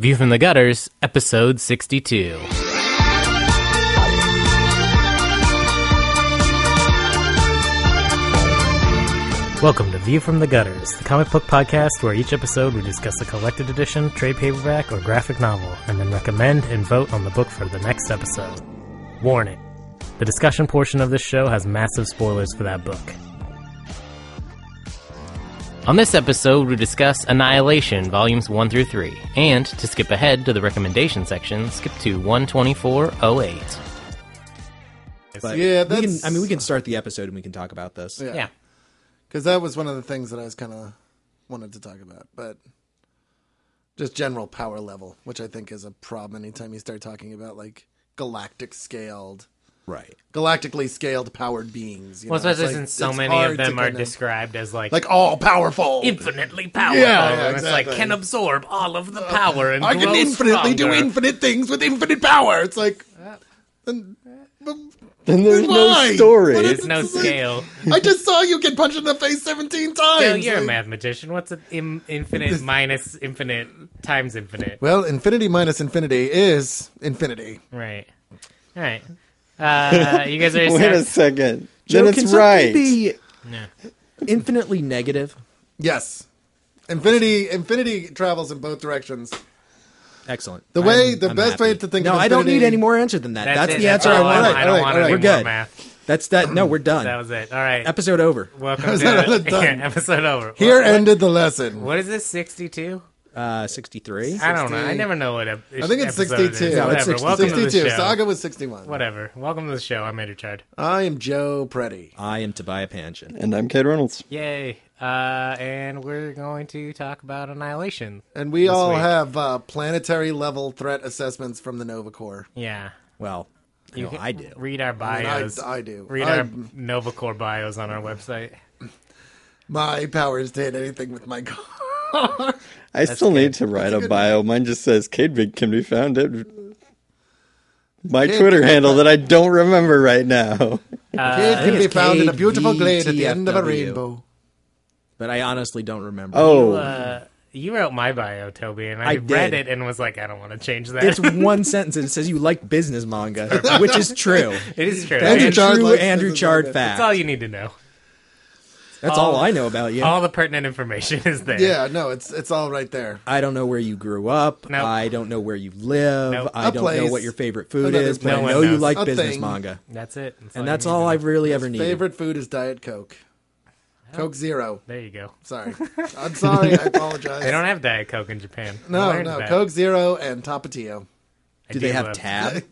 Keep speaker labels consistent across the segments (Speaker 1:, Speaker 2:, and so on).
Speaker 1: View from the Gutters, episode 62. Welcome to View from the Gutters, the comic book podcast where each episode we discuss a collected edition, trade paperback, or graphic novel, and then recommend and vote on the book for the next episode. Warning: the discussion portion of this show has massive spoilers for that book. On this episode, we discuss Annihilation, Volumes 1 through 3, and, to skip ahead to the recommendation section, skip to 124.08.
Speaker 2: But
Speaker 3: yeah,
Speaker 2: we can start the episode and we can talk about this.
Speaker 1: Yeah.
Speaker 3: Because that was one of the things that I was kind of wanted to talk about. But just general power level, which I think is a problem anytime you start talking about, like, galactic scaled.
Speaker 2: Right.
Speaker 3: Galactically scaled powered beings.
Speaker 1: Well, especially since so many of them are described as, like
Speaker 3: all powerful.
Speaker 1: Infinitely powerful.
Speaker 3: Yeah,
Speaker 1: and it's like, can absorb all of the power and
Speaker 3: I can
Speaker 1: grow
Speaker 3: infinitely
Speaker 1: stronger.
Speaker 3: do infinite things with infinite power. It's like...
Speaker 4: Then there's
Speaker 3: why?
Speaker 4: no story.
Speaker 1: There's no scale.
Speaker 3: I just saw you get punched in the face 17 times.
Speaker 1: Phil, you're a mathematician. What's infinite minus infinite times infinite?
Speaker 3: Well, infinity minus infinity is infinity.
Speaker 1: Right. All right. You guys are...
Speaker 4: Wait a second.
Speaker 2: Joe,
Speaker 4: Then
Speaker 2: can
Speaker 4: it's right.
Speaker 2: something be
Speaker 1: Yeah.
Speaker 2: infinitely negative?
Speaker 3: Yes. Infinity travels in both directions.
Speaker 2: Excellent.
Speaker 3: The best way to think of
Speaker 2: No, I don't need any more answer than that. That's
Speaker 1: it.
Speaker 2: the answer I
Speaker 1: all
Speaker 2: want.
Speaker 1: I don't want any
Speaker 2: We're
Speaker 1: more
Speaker 2: good.
Speaker 1: math.
Speaker 2: That's that. No, we're done.
Speaker 1: That was it. All right.
Speaker 2: Episode over.
Speaker 1: Welcome
Speaker 3: Done.
Speaker 1: to episode over.
Speaker 3: Here
Speaker 1: What-
Speaker 3: ended the lesson.
Speaker 1: What is this, 62?
Speaker 2: 63.
Speaker 1: I don't know. I never know what
Speaker 3: I think it's 62.
Speaker 2: No, it's
Speaker 1: Whatever. Welcome to the
Speaker 3: 62.
Speaker 1: show.
Speaker 3: Saga was 61.
Speaker 1: Whatever. Welcome to the show. I'm Andrew Chard.
Speaker 3: I am Joe Preddy.
Speaker 2: I am Tobiah Panshin.
Speaker 4: And I'm Kate Reynolds.
Speaker 1: Yay. And we're going to talk about Annihilation.
Speaker 3: And we
Speaker 1: This
Speaker 3: all
Speaker 1: week.
Speaker 3: have planetary level threat assessments from the Nova Corps.
Speaker 1: Yeah.
Speaker 2: Well,
Speaker 1: You
Speaker 2: no,
Speaker 1: can
Speaker 2: I do.
Speaker 1: read our bios.
Speaker 3: I do.
Speaker 1: Read our Nova Corps bios on our website.
Speaker 3: My powers to hit anything with my car.
Speaker 4: I still need to write a bio. Mine just says Cade can be found at my
Speaker 3: Cade
Speaker 4: Twitter
Speaker 3: can be
Speaker 4: handle
Speaker 3: found-
Speaker 4: that I don't remember right now.
Speaker 3: Kid
Speaker 2: I
Speaker 3: can
Speaker 2: think
Speaker 3: be
Speaker 2: it's
Speaker 3: found in a beautiful glade at the end of a
Speaker 2: KDTFW.
Speaker 3: rainbow.
Speaker 2: But I honestly don't remember.
Speaker 4: Oh,
Speaker 1: You wrote my bio, Toby, and
Speaker 2: I
Speaker 1: I read
Speaker 2: did.
Speaker 1: it and was like, I don't want to change that.
Speaker 2: It's one sentence and it says you like business manga, which is true.
Speaker 1: It is true.
Speaker 3: Andrew
Speaker 1: And
Speaker 3: Chard
Speaker 2: True
Speaker 3: likes
Speaker 2: Andrew
Speaker 3: business
Speaker 2: Chard
Speaker 3: manga.
Speaker 2: fact.
Speaker 1: That's all you need to know.
Speaker 2: That's all I know about you.
Speaker 1: All the pertinent information is there.
Speaker 3: Yeah, no, it's all right there.
Speaker 2: I don't know where you grew up.
Speaker 1: Nope.
Speaker 2: I don't know where you live.
Speaker 1: Nope.
Speaker 2: I
Speaker 3: A
Speaker 2: don't know
Speaker 3: place.
Speaker 2: what your favorite food
Speaker 3: Another
Speaker 2: is, but
Speaker 1: place.
Speaker 2: I
Speaker 1: No
Speaker 2: know
Speaker 1: one
Speaker 2: you
Speaker 1: knows.
Speaker 2: like
Speaker 3: A
Speaker 2: business
Speaker 3: thing.
Speaker 2: manga.
Speaker 1: That's it.
Speaker 2: And that's all I really ever needed.
Speaker 3: Favorite food is Diet Coke. Coke Zero.
Speaker 1: There you go.
Speaker 3: Sorry. I'm sorry. I apologize.
Speaker 1: They don't have Diet Coke in Japan. I
Speaker 3: No,
Speaker 1: learned
Speaker 3: no.
Speaker 1: that.
Speaker 3: Coke Zero and Tapatio.
Speaker 1: I
Speaker 2: Do they have
Speaker 1: love-
Speaker 2: Tab?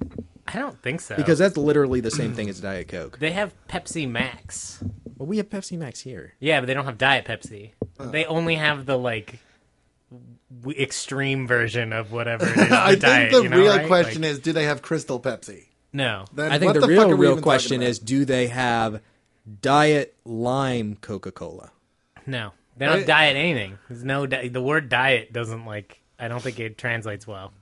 Speaker 1: I don't think so.
Speaker 2: Because that's literally the same thing as Diet Coke.
Speaker 1: they have Pepsi Max.
Speaker 2: Well, we have Pepsi Max here.
Speaker 1: Yeah, but they don't have Diet Pepsi. They only have the, like, extreme version of whatever it is. The
Speaker 3: I think
Speaker 1: diet,
Speaker 3: the
Speaker 1: you know,
Speaker 3: real
Speaker 1: right?
Speaker 3: question
Speaker 1: Like,
Speaker 3: is, do they have Crystal Pepsi?
Speaker 1: no.
Speaker 3: Then
Speaker 2: I think
Speaker 3: what
Speaker 2: the
Speaker 3: fuck are we
Speaker 2: real
Speaker 3: even
Speaker 2: question
Speaker 3: talking
Speaker 2: is, do they have Diet Lime Coca-Cola?
Speaker 1: No. They don't have
Speaker 3: Right.
Speaker 1: diet anything. There's no the word diet doesn't, like, I don't think it translates well.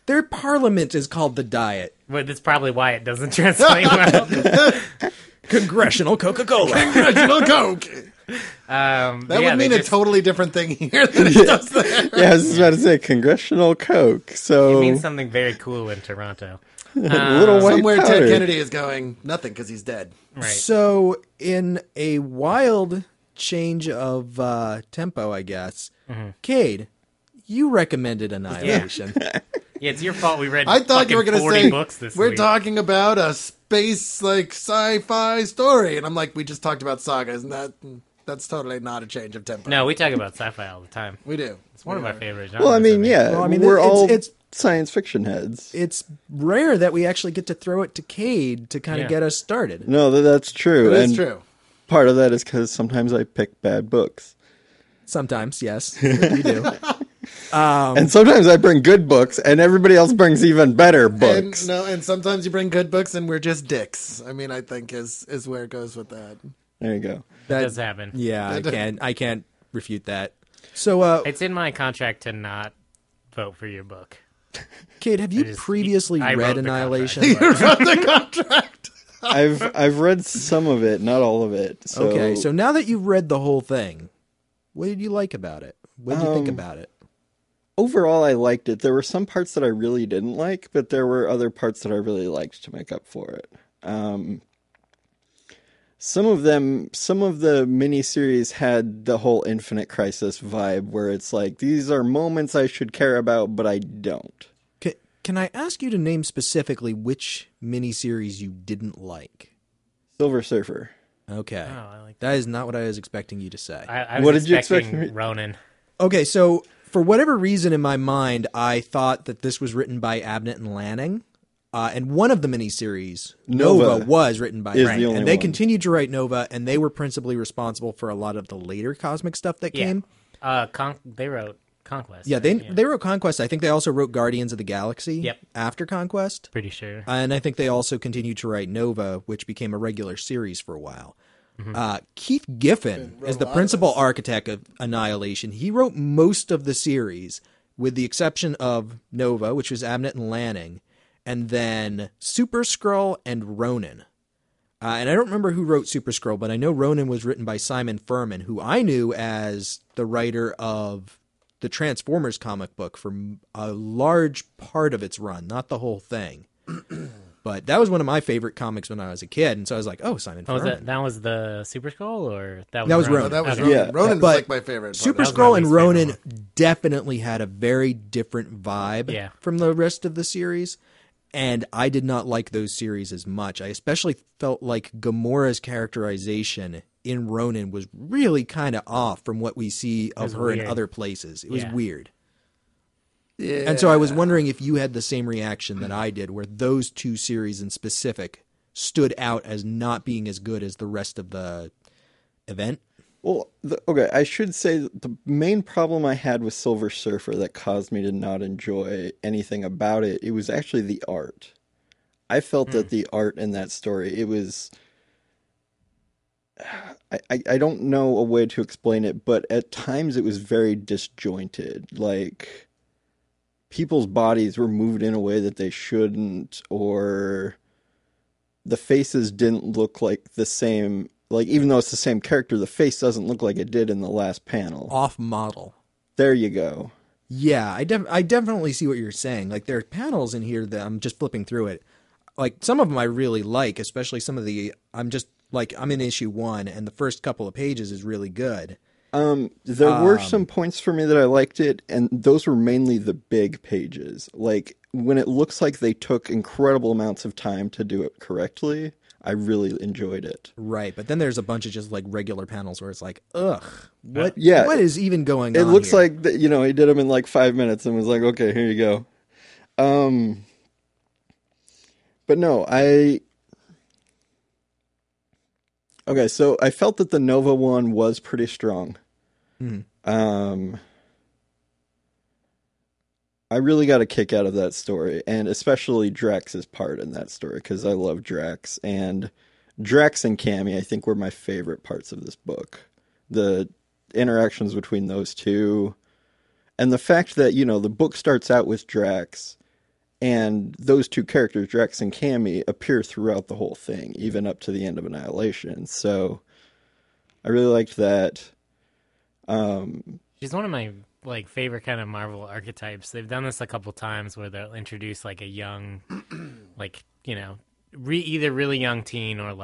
Speaker 2: Their parliament is called the Diet.
Speaker 1: But that's probably why it doesn't translate well.
Speaker 2: Congressional Coca-Cola.
Speaker 3: Congressional Coke.
Speaker 1: That
Speaker 3: That would mean a totally different thing here than it does there.
Speaker 4: yeah, I was just about to say Congressional Coke. So
Speaker 1: It means something very cool in Toronto.
Speaker 4: little white
Speaker 3: Somewhere
Speaker 4: powder.
Speaker 3: Ted Kennedy is going, nothing because he's dead.
Speaker 1: Right.
Speaker 2: So, in a wild change of tempo, I guess, Cade, you recommended Annihilation.
Speaker 1: Yeah, it's your fault we read
Speaker 3: I thought you were
Speaker 1: going to
Speaker 3: say,
Speaker 1: books this
Speaker 3: we're
Speaker 1: week.
Speaker 3: talking about a space, like, sci-fi story. And I'm like, we just talked about sagas, and that's totally not a change of tempo.
Speaker 1: No, we talk about sci-fi all the time.
Speaker 3: We do.
Speaker 1: It's one of our favorite genres.
Speaker 4: well, I mean,
Speaker 1: think.
Speaker 4: yeah,
Speaker 2: Well, I mean,
Speaker 4: we're
Speaker 2: it's-
Speaker 4: all
Speaker 2: it's-
Speaker 4: science fiction heads.
Speaker 2: It's rare that we actually get to throw it to Cade to kind of
Speaker 1: Yeah.
Speaker 2: get us started.
Speaker 4: No, that's true.
Speaker 3: That's
Speaker 4: and
Speaker 3: true.
Speaker 4: part of that is because sometimes I pick bad books.
Speaker 2: Sometimes, yes, you do.
Speaker 4: And sometimes I bring good books, and everybody else brings even better books.
Speaker 3: And sometimes you bring good books, and we're just dicks. I mean, I think is where it goes with that.
Speaker 4: There you go.
Speaker 2: That
Speaker 1: does happen.
Speaker 2: Yeah, I can't refute that. So,
Speaker 1: It's in my contract to not vote for your book.
Speaker 2: Cade, have you
Speaker 1: just-
Speaker 2: previously
Speaker 1: I
Speaker 2: read
Speaker 1: wrote the
Speaker 2: Annihilation?
Speaker 1: contract.
Speaker 3: The contract.
Speaker 4: I've read some of it, not all of it. So,
Speaker 2: Okay, so now that you've read the whole thing, what did you like about it? What did you think about it?
Speaker 4: overall, I liked it. There were some parts that I really didn't like, but there were other parts that I really liked to make up for it. Some of the miniseries had the whole Infinite Crisis vibe where it's like, these are moments I should care about, but I don't.
Speaker 2: Can I ask you to name specifically which miniseries you didn't like?
Speaker 4: Silver Surfer.
Speaker 2: Okay.
Speaker 1: Oh, I like
Speaker 2: that is not what I was expecting you to say.
Speaker 1: I was
Speaker 4: What did you
Speaker 1: expecting
Speaker 4: expect from me?
Speaker 1: Ronan.
Speaker 2: Okay, so for whatever reason in my mind, I thought that this was written by Abnett and Lanning. And one of the miniseries, Nova, was written by
Speaker 4: is
Speaker 2: Lanning.
Speaker 4: the only
Speaker 2: And they
Speaker 4: one.
Speaker 2: continued to write Nova, and they were principally responsible for a lot of the later cosmic stuff that came.
Speaker 1: They wrote Conquest.
Speaker 2: Yeah,
Speaker 1: right?
Speaker 2: they wrote Conquest. I think they also wrote Guardians of the Galaxy
Speaker 1: Yep.
Speaker 2: after Conquest.
Speaker 1: Pretty sure.
Speaker 2: And I think they also continued to write Nova, which became a regular series for a while. Keith Giffen is the principal architect of Annihilation. He wrote most of the series, with the exception of Nova, which was Abnett and Lanning, and then Super Skrull and Ronin. And I don't remember who wrote Super Skrull, but I know Ronin was written by Simon Furman, who I knew as the writer of the Transformers comic book for a large part of its run, not the whole thing. But that was one of my favorite comics when I was a kid, and so I was like, "Oh, Simon Furman."
Speaker 1: That was the Super Skull, or
Speaker 2: That was Ronin.
Speaker 3: That was
Speaker 1: Okay.
Speaker 3: Ronan.
Speaker 4: Yeah.
Speaker 3: Ronan's
Speaker 2: But
Speaker 3: like my favorite.
Speaker 2: Super
Speaker 1: That was my
Speaker 2: Skrull and
Speaker 1: least favorite
Speaker 2: Ronin definitely had a very different vibe from the rest of the series, and I did not like those series as much. I especially felt like Gamora's characterization in Ronin was really kind of off from what we see of her in
Speaker 1: weird.
Speaker 2: other places. It was weird.
Speaker 3: Yeah.
Speaker 2: And so I was wondering if you had the same reaction that I did, where those two series in specific stood out as not being as good as the rest of the event.
Speaker 4: Well, okay, I should say that the main problem I had with Silver Surfer that caused me to not enjoy anything about it, it was actually the art. I felt that the art in that story, it was... I don't know a way to explain it, but at times it was very disjointed. Like, people's bodies were moved in a way that they shouldn't, or the faces didn't look like the same. Like, even though it's the same character, the face doesn't look like it did in the last panel.
Speaker 2: Off model.
Speaker 4: There you go.
Speaker 2: Yeah, I definitely see what you're saying. Like, there are panels in here that I'm just flipping through it. Like, some of them I really like, especially some of the... I'm in issue 1, and the first couple of pages is really good.
Speaker 4: There were some points for me that I liked it, and those were mainly the big pages. Like, when it looks like they took incredible amounts of time to do it correctly, I really enjoyed it.
Speaker 2: Right, but then there's a bunch of just, like, regular panels where it's like, ugh, what is even going on
Speaker 4: It looks
Speaker 2: here?
Speaker 4: like, he did them in like 5 minutes and was like, okay, here you go. But no, Okay, so I felt that the Nova one was pretty strong. I really got a kick out of that story, and especially Drax's part in that story, because I love Drax. And Drax and Cammy, I think, were my favorite parts of this book. The interactions between those two, and the fact that, the book starts out with Drax, and those two characters, Drax and Cammy, appear throughout the whole thing, even up to the end of Annihilation. So I really liked that.
Speaker 1: She's one of my favorite kind of Marvel archetypes. They've done this a couple times where they'll introduce a young, either really young teen or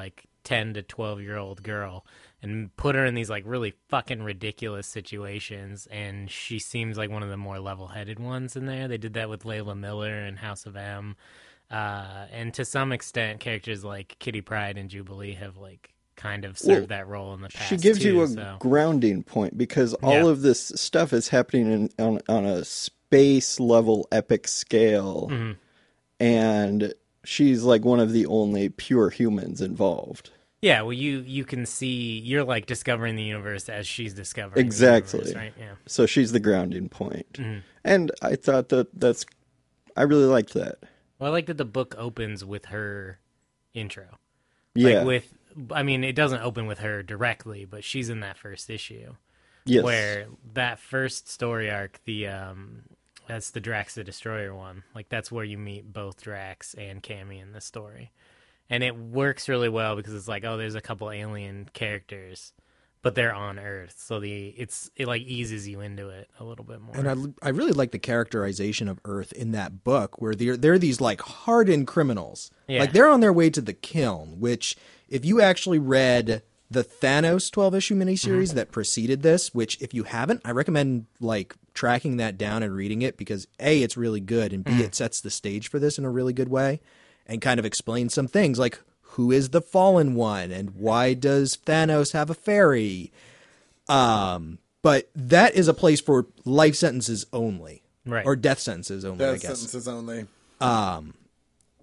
Speaker 1: 10 to 12-year-old girl, and put her in these really fucking ridiculous situations, and she seems like one of the more level-headed ones in there. They did that with Layla Miller in House of M, and to some extent, characters like Kitty Pryde and Jubilee have kind of served that role in the past.
Speaker 4: She gives
Speaker 1: too,
Speaker 4: you a
Speaker 1: so.
Speaker 4: grounding point, because all of this stuff is happening on a space level epic scale, and she's one of the only pure humans involved.
Speaker 1: Yeah, well, you can see, you're discovering the universe as she's discovering
Speaker 4: Exactly.
Speaker 1: the universe, right? Yeah.
Speaker 4: So she's the grounding point. And I thought I really liked that.
Speaker 1: Well, I like that the book opens with her intro.
Speaker 4: Yeah.
Speaker 1: It doesn't open with her directly, but she's in that first issue.
Speaker 4: Yes.
Speaker 1: Where that first story arc, that's the Drax the Destroyer one. That's where you meet both Drax and Cammy in the story. And it works really well because it's there's a couple alien characters, but they're on Earth, so it like eases you into it a little bit more.
Speaker 2: And I really like the characterization of Earth in that book, where they're these like hardened criminals.
Speaker 1: Yeah.
Speaker 2: Like they're on their way to the kiln, which if you actually read the Thanos 12-issue miniseries that preceded this, which if you haven't, I recommend like tracking that down and reading it, because A, it's really good, and B, it sets the stage for this in a really good way and kind of explains some things like who is the Fallen One and why does Thanos have a fairy? But that is a place for life sentences only.
Speaker 1: Right.
Speaker 2: Or death sentences only, I
Speaker 3: Death
Speaker 2: guess.
Speaker 3: sentences only.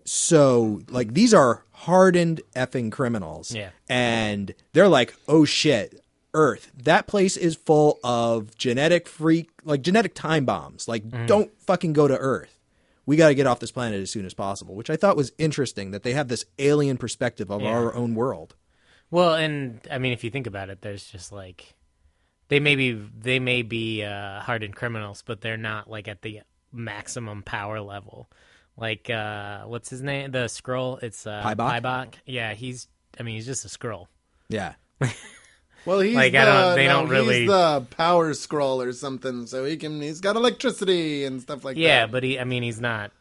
Speaker 2: So, like, these are hardened effing criminals.
Speaker 1: Yeah.
Speaker 2: And they're like, oh shit, Earth, that place is full of genetic time bombs. Like, don't fucking go to Earth. We got to get off this planet as soon as possible, which I thought was interesting, that they have this alien perspective of our own world.
Speaker 1: Well, and I mean, if you think about it, there's just like they may be hardened criminals, but they're not like at the maximum power level. Like what's his name? The Skrull. It's Pybok. Yeah, he's just a Skrull.
Speaker 2: Yeah.
Speaker 3: Well, he's
Speaker 1: Like,
Speaker 3: he's the power scroll or something, so he's got electricity and stuff like that.
Speaker 1: Yeah, but he's not.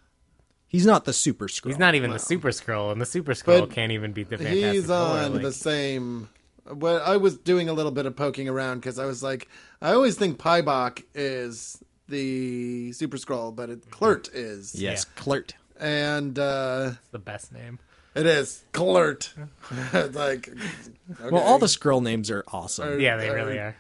Speaker 2: He's not the Super Skrull.
Speaker 1: He's not even the Super Skrull, and the Super Skrull can't even beat the Fantastic
Speaker 3: He's
Speaker 1: Four.
Speaker 3: on the same. Well, I was doing a little bit of poking around because I was like, I always think Pybok is the Super Skrull, but Kl'rt is.
Speaker 2: Yes, Kl'rt.
Speaker 3: And
Speaker 1: It's the best name.
Speaker 3: it is Kl'rt. Like, okay.
Speaker 2: Well, all the Skrull names are awesome.
Speaker 1: Yeah, they really are.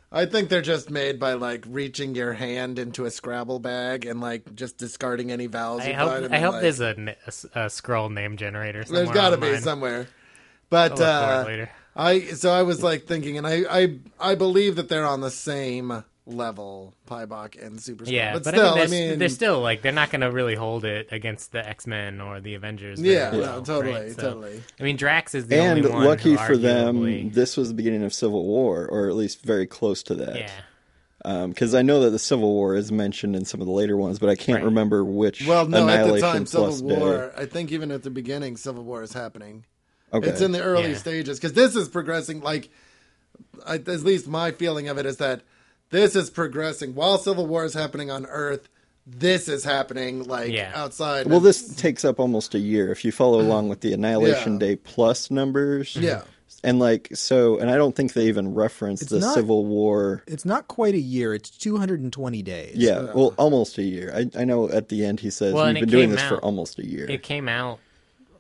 Speaker 3: I think they're just made by like reaching your hand into a Scrabble bag and like just discarding any vowels.
Speaker 1: I hope there's a Skrull name generator somewhere.
Speaker 3: There's got to
Speaker 1: online.
Speaker 3: be somewhere. But
Speaker 1: I'll look for it later.
Speaker 3: I was like thinking, and I believe that they're on the same level, Pybok and Super Skrull.
Speaker 1: Yeah,
Speaker 3: but
Speaker 1: still,
Speaker 3: still, I mean,
Speaker 1: they're still like they're not going to really hold it against the X-Men or the Avengers.
Speaker 3: Yeah,
Speaker 1: very
Speaker 3: no,
Speaker 1: well,
Speaker 3: totally,
Speaker 1: right? So,
Speaker 3: totally.
Speaker 1: I mean, Drax is the
Speaker 4: And
Speaker 1: only one.
Speaker 4: lucky
Speaker 1: who
Speaker 4: for them,
Speaker 1: arguably-
Speaker 4: this was the beginning of Civil War, or at least very close to that.
Speaker 1: Yeah.
Speaker 4: Because I know that the Civil War is mentioned in some of the later ones, but I can't
Speaker 1: Right.
Speaker 4: remember which.
Speaker 3: Well, no, at the
Speaker 4: Annihilation
Speaker 3: time,
Speaker 4: plus
Speaker 3: Civil War. I think even at the beginning, Civil War is happening.
Speaker 4: Okay.
Speaker 3: It's in the early
Speaker 1: Yeah.
Speaker 3: stages because this is progressing. Like, at least my feeling of it is that this is progressing while Civil War is happening on Earth. This is happening like outside.
Speaker 4: Well, this takes up almost a year if you follow along with the Annihilation
Speaker 3: Yeah.
Speaker 4: Day plus numbers.
Speaker 3: Yeah.
Speaker 4: And and I don't think they even reference the Civil War.
Speaker 2: It's not quite a year. It's 220 days.
Speaker 4: Yeah, well, almost a year. I know at the end he says,
Speaker 1: Well, and
Speaker 4: we've
Speaker 1: it
Speaker 4: been doing
Speaker 1: came
Speaker 4: this for
Speaker 1: out-
Speaker 4: almost a year.
Speaker 1: It came out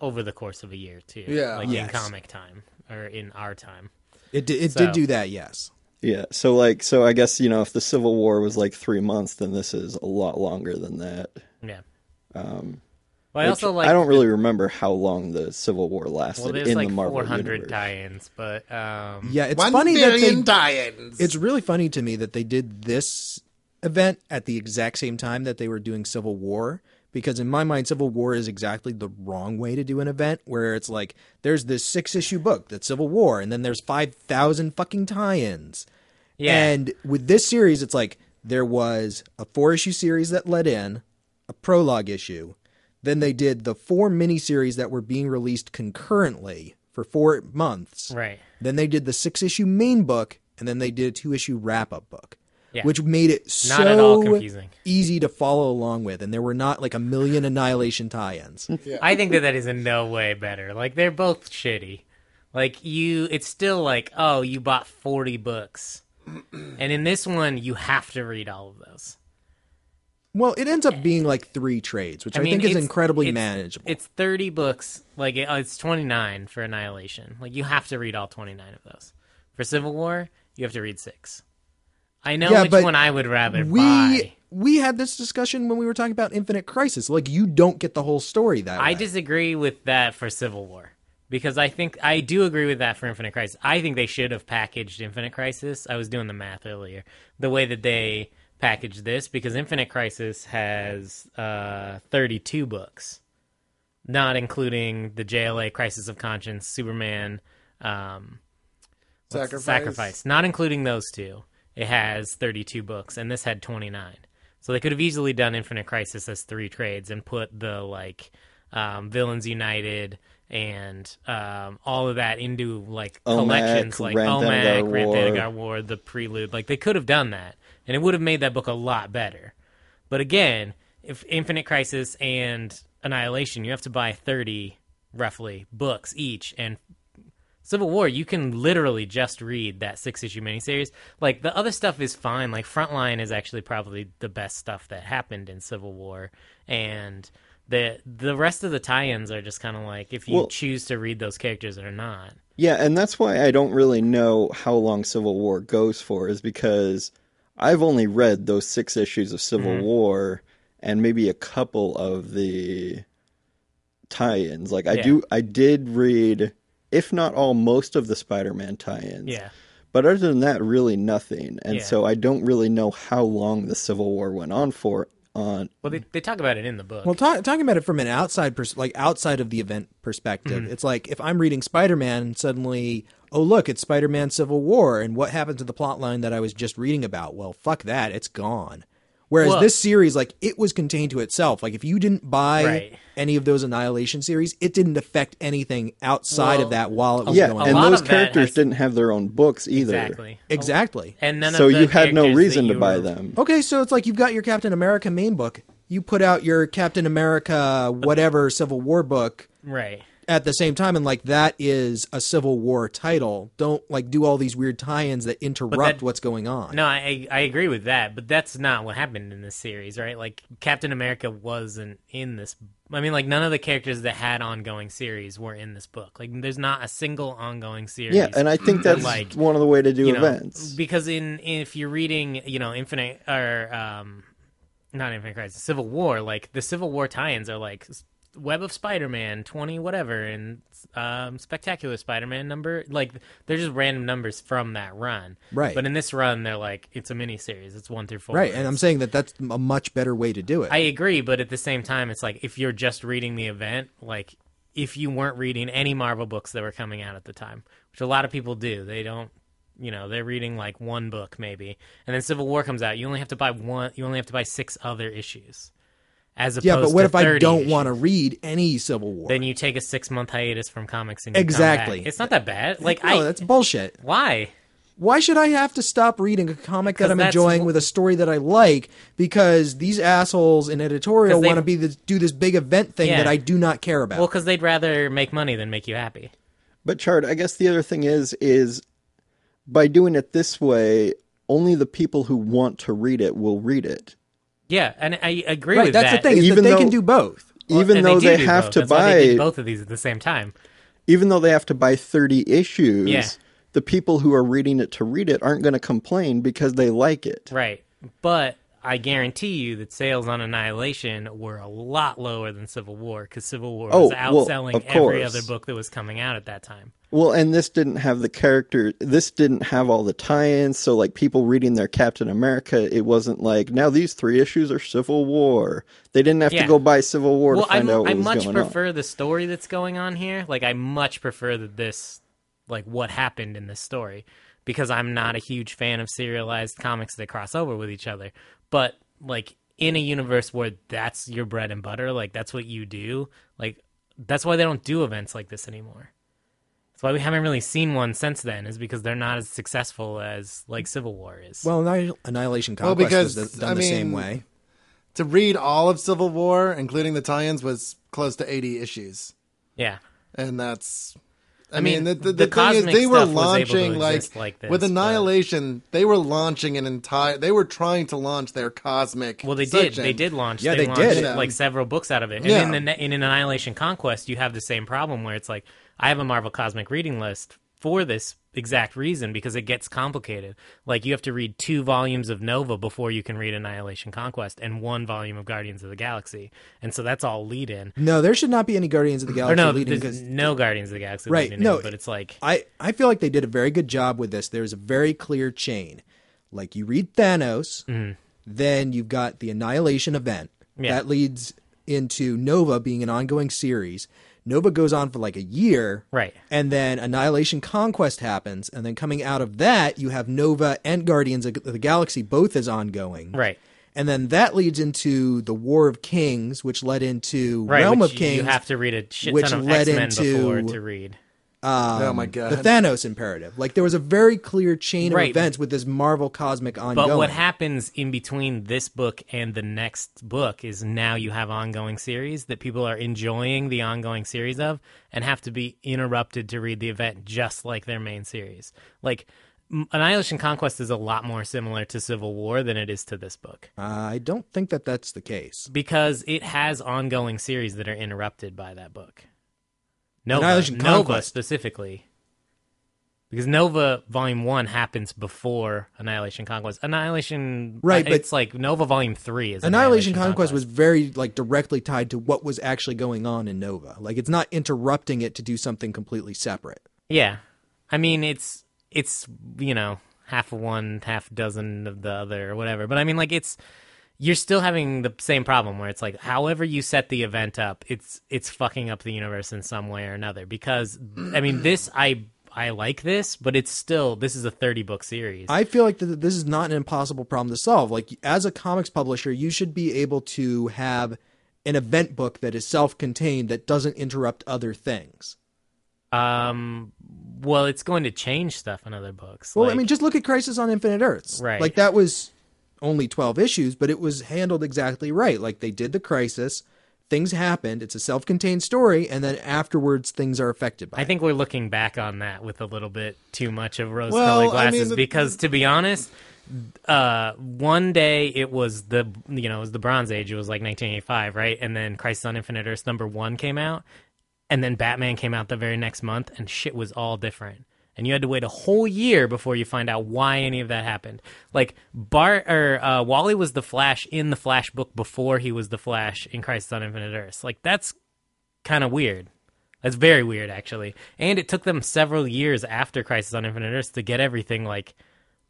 Speaker 1: over the course of a year too.
Speaker 3: Yeah.
Speaker 1: like
Speaker 2: Yes.
Speaker 1: in comic time or in our time.
Speaker 2: It did
Speaker 1: So-
Speaker 2: do that, yes.
Speaker 4: Yeah, so I guess, if the Civil War was like 3 months, then this is a lot longer than that.
Speaker 1: Yeah. Well, I also like.
Speaker 4: I don't really remember how long the Civil War lasted
Speaker 1: Well, there's
Speaker 4: in
Speaker 1: like
Speaker 4: the Marvel
Speaker 1: 400
Speaker 4: universe.
Speaker 1: tie-ins, but
Speaker 2: Yeah, it's
Speaker 3: 1
Speaker 2: funny that
Speaker 3: billion
Speaker 2: they...
Speaker 3: tie-ins.
Speaker 2: It's really funny to me that they did this event at the exact same time that they were doing Civil War, because in my mind, Civil War is exactly the wrong way to do an event, where it's like, there's this 6-issue book that's Civil War, and then there's 5,000 fucking tie-ins.
Speaker 1: yeah,
Speaker 2: And with this series, it's like, there was a 4-issue series that led in, a prologue issue, then they did the 4 miniseries that were being released concurrently for 4 months.
Speaker 1: right.
Speaker 2: Then they did the 6-issue main book, and then they did a 2-issue wrap-up book,
Speaker 1: Yeah.
Speaker 2: which made it
Speaker 1: Not at all
Speaker 2: so
Speaker 1: confusing.
Speaker 2: easy to follow along with, and there were not like a million Annihilation tie-ins.
Speaker 1: I think that is in no way better. Like, they're both shitty. Like, it's still like, oh, you bought 40 books. And in this one, you have to read all of those.
Speaker 2: Well, it ends up being like 3 trades, which I,
Speaker 1: mean,
Speaker 2: think is
Speaker 1: it's-
Speaker 2: incredibly
Speaker 1: it's-
Speaker 2: manageable.
Speaker 1: It's 30 books. Like, it's 29 for Annihilation. Like, you have to read all 29 of those. For Civil War, you have to read 6. I know
Speaker 2: Yeah,
Speaker 1: which
Speaker 2: but
Speaker 1: one I would rather buy.
Speaker 2: we had this discussion when we were talking about Infinite Crisis. Like, you don't get the whole story that way.
Speaker 1: I disagree with that for Civil War. Because I do agree with that for Infinite Crisis. I think they should have packaged Infinite Crisis. I was doing the math earlier. The way that they packaged this, because Infinite Crisis has 32 books, not including the JLA Crisis of Conscience, Superman, Sacrifice. Not including those two. It has 32 books, and this had 29. So they could have easily done Infinite Crisis as 3 trades and put the Villains United and all of that into like
Speaker 4: OMAC,
Speaker 1: collections like
Speaker 4: Grand
Speaker 1: OMAC,
Speaker 4: Thanagar
Speaker 1: Grand
Speaker 4: War.
Speaker 1: Thanagar War, the Prelude. Like they could have done that, and it would have made that book a lot better. But again, if Infinite Crisis and Annihilation, you have to buy 30 roughly books each, and Civil War, you can literally just read that 6-issue miniseries. Like, the other stuff is fine. Like, Frontline is actually probably the best stuff that happened in Civil War. And the rest of the tie-ins are just kind of like, if you choose to read those characters or not.
Speaker 4: Yeah, and that's why I don't really know how long Civil War goes for, is because I've only read those 6 issues of Civil War and maybe a couple of the tie-ins. Like, I did read, if not all, most of the Spider-Man tie-ins.
Speaker 1: Yeah.
Speaker 4: But other than that, really nothing. And so I don't really know how long the Civil War went on for.
Speaker 1: Well, they talk about it in the book.
Speaker 2: Well, talking about it from an outside outside of the event perspective, it's like if I'm reading Spider-Man and suddenly, oh look, it's Spider-Man Civil War, and what happened to the plot line that I was just reading about? Well, fuck that, it's gone. Whereas this series, like, it was contained to itself. Like, if you didn't buy any of those Annihilation series, it didn't affect anything outside of that while it was going on.
Speaker 4: And those characters didn't have their own books either.
Speaker 2: Exactly.
Speaker 1: And none
Speaker 4: so
Speaker 1: of the
Speaker 4: you had no reason to buy
Speaker 1: were...
Speaker 4: them.
Speaker 2: Okay, so it's like you've got your Captain America main book. You put out your Captain America whatever Civil War book.
Speaker 1: Right.
Speaker 2: At the same time, and like that is a Civil War title. Don't like do all these weird tie-ins that interrupt what's going on.
Speaker 1: No, I agree with that, but that's not what happened in this series, right? Like Captain America wasn't in this. I mean, like none of the characters that had ongoing series were in this book. Like, there's not a single ongoing series.
Speaker 4: Yeah, and I think that's like one of the way to do events.
Speaker 1: Because if you're reading, Infinite or not Infinite Crisis, Civil War, like the Civil War tie-ins are like Web of Spider-Man 20 whatever and Spectacular Spider-Man number, like they're just random numbers from that run,
Speaker 2: right?
Speaker 1: But in this run they're like, it's a mini series, it's 1 through 4,
Speaker 2: right? And I'm saying that's a much better way to do it.
Speaker 1: I agree, but at the same time it's like, if you're just reading the event, like if you weren't reading any Marvel books that were coming out at the time, which a lot of people do, they don't, they're reading like one book maybe, and then Civil War comes out, you only have to buy 6 other issues. As opposed
Speaker 2: but what
Speaker 1: to
Speaker 2: if I don't
Speaker 1: issues.
Speaker 2: Want to read any Civil War?
Speaker 1: Then you take a 6-month hiatus from comics and you come back. It's not that bad. Like,
Speaker 2: no, that's bullshit.
Speaker 1: Why?
Speaker 2: Why should I have to stop reading a comic that I'm enjoying with a story that I like because these assholes in editorial want to do this big event thing that I do not care about?
Speaker 1: Well, because they'd rather make money than make you happy.
Speaker 4: But Chard, I guess the other thing is by doing it this way, only the people who want to read it will read it.
Speaker 1: Yeah, and I agree with that.
Speaker 2: That's the thing, is that they can do both.
Speaker 4: Even though they have to buy...
Speaker 1: They did both of these at the same time.
Speaker 4: Even though they have to buy 30 issues, the people who are reading it to read it aren't going to complain because they like it.
Speaker 1: Right. But I guarantee you that sales on Annihilation were a lot lower than Civil War, because Civil War was outselling every other book that was coming out at that time.
Speaker 4: Well, and this didn't have the character, this didn't have all the tie-ins, so like people reading their Captain America, it wasn't like, now these 3 issues are Civil War. They didn't have to go buy Civil War to find out what was going on. I much
Speaker 1: prefer the story that's going on here. Like, I much prefer this, like, what happened in this story, because I'm not a huge fan of serialized comics that cross over with each other. But, like, in a universe where that's your bread and butter, like, that's what you do, like, that's why they don't do events like this anymore. That's why we haven't really seen one since then, is because they're not as successful as, like, Civil War is.
Speaker 2: Well, Annihilation Conquest was done the same way.
Speaker 3: To read all of Civil War, including the tie-ins, was close to 80 issues.
Speaker 1: Yeah.
Speaker 3: And that's...
Speaker 1: I mean,
Speaker 3: the thing is, they were launching,
Speaker 1: like this,
Speaker 3: with Annihilation, they were launching an entire... They were trying to launch their cosmic
Speaker 1: Well, they
Speaker 3: section.
Speaker 1: did. They did launch.
Speaker 2: Yeah, they
Speaker 1: launched,
Speaker 2: did.
Speaker 1: like, several books out of it. And in Annihilation Conquest, you have the same problem where it's like, I have a Marvel Cosmic reading list for this exact reason, because it gets complicated. Like, you have to read 2 volumes of Nova before you can read Annihilation Conquest, and 1 volume of Guardians of the Galaxy. And so that's all lead in.
Speaker 2: No, there should not be any Guardians of the Galaxy leading.
Speaker 1: There's no Guardians of the Galaxy leading
Speaker 2: in,
Speaker 1: but it's like...
Speaker 2: I feel like they did a very good job with this. There's a very clear chain. Like, you read Thanos, then you've got the Annihilation event. Yeah. That leads into Nova being an ongoing series. Nova goes on for like a year,
Speaker 1: right?
Speaker 2: And then Annihilation Conquest happens, and then coming out of that, you have Nova and Guardians of the Galaxy both as ongoing,
Speaker 1: right?
Speaker 2: And then that leads into the War of Kings, which led into Realm of Kings.
Speaker 1: You have to read a shit
Speaker 2: which
Speaker 1: ton of
Speaker 2: led
Speaker 1: X-Men
Speaker 2: into,
Speaker 1: before to read.
Speaker 3: Oh my God.
Speaker 2: The Thanos imperative. Like, there was a very clear chain of
Speaker 1: Right.
Speaker 2: events with this Marvel cosmic ongoing.
Speaker 1: But what happens in between this book and the next book is now you have ongoing series that people are enjoying the ongoing series of and have to be interrupted to read the event just like their main series. Like, Annihilation Conquest is a lot more similar to Civil War than it is to this book.
Speaker 2: I don't think that that's the case.
Speaker 1: Because it has ongoing series that are interrupted by that book. Nova
Speaker 2: Annihilation Conquest.
Speaker 1: specifically. Because Nova Volume 1 happens before Annihilation Conquest. Annihilation...
Speaker 2: Right, but
Speaker 1: it's like Nova Volume 3 is
Speaker 2: Annihilation Conquest was very, like, directly tied to what was actually going on in Nova. Like, it's not interrupting it to do something completely separate.
Speaker 1: Yeah. I mean, it's you know, half of one, half dozen of the other, or whatever. But I mean, like, you're still having the same problem where it's like, however you set the event up, it's fucking up the universe in some way or another. Because, I mean, I like this, but this is a 30-book series.
Speaker 2: I feel like this is not an impossible problem to solve. Like, as a comics publisher, you should be able to have an event book that is self-contained that doesn't interrupt other things.
Speaker 1: Well, it's going to change stuff in other books.
Speaker 2: Well,
Speaker 1: like,
Speaker 2: I mean, just look at Crisis on Infinite Earths.
Speaker 1: Right.
Speaker 2: Like, that was only 12 issues, but it was handled exactly right. Like, they did the crisis, things happened, it's a self-contained story, and then afterwards things are affected by it.
Speaker 1: I think we're looking back on that with a little bit too much of rose-colored glasses, because, to be honest, one day it was the Bronze Age. It was like 1985, right? And then Crisis on Infinite Earths #1 came out, and then Batman came out the very next month, and shit was all different. And you had to wait a whole year before you find out why any of that happened. Like, Wally was the Flash in the Flash book before he was the Flash in Crisis on Infinite Earths. Like, that's kind of weird. That's very weird, actually. And it took them several years after Crisis on Infinite Earths to get everything, like,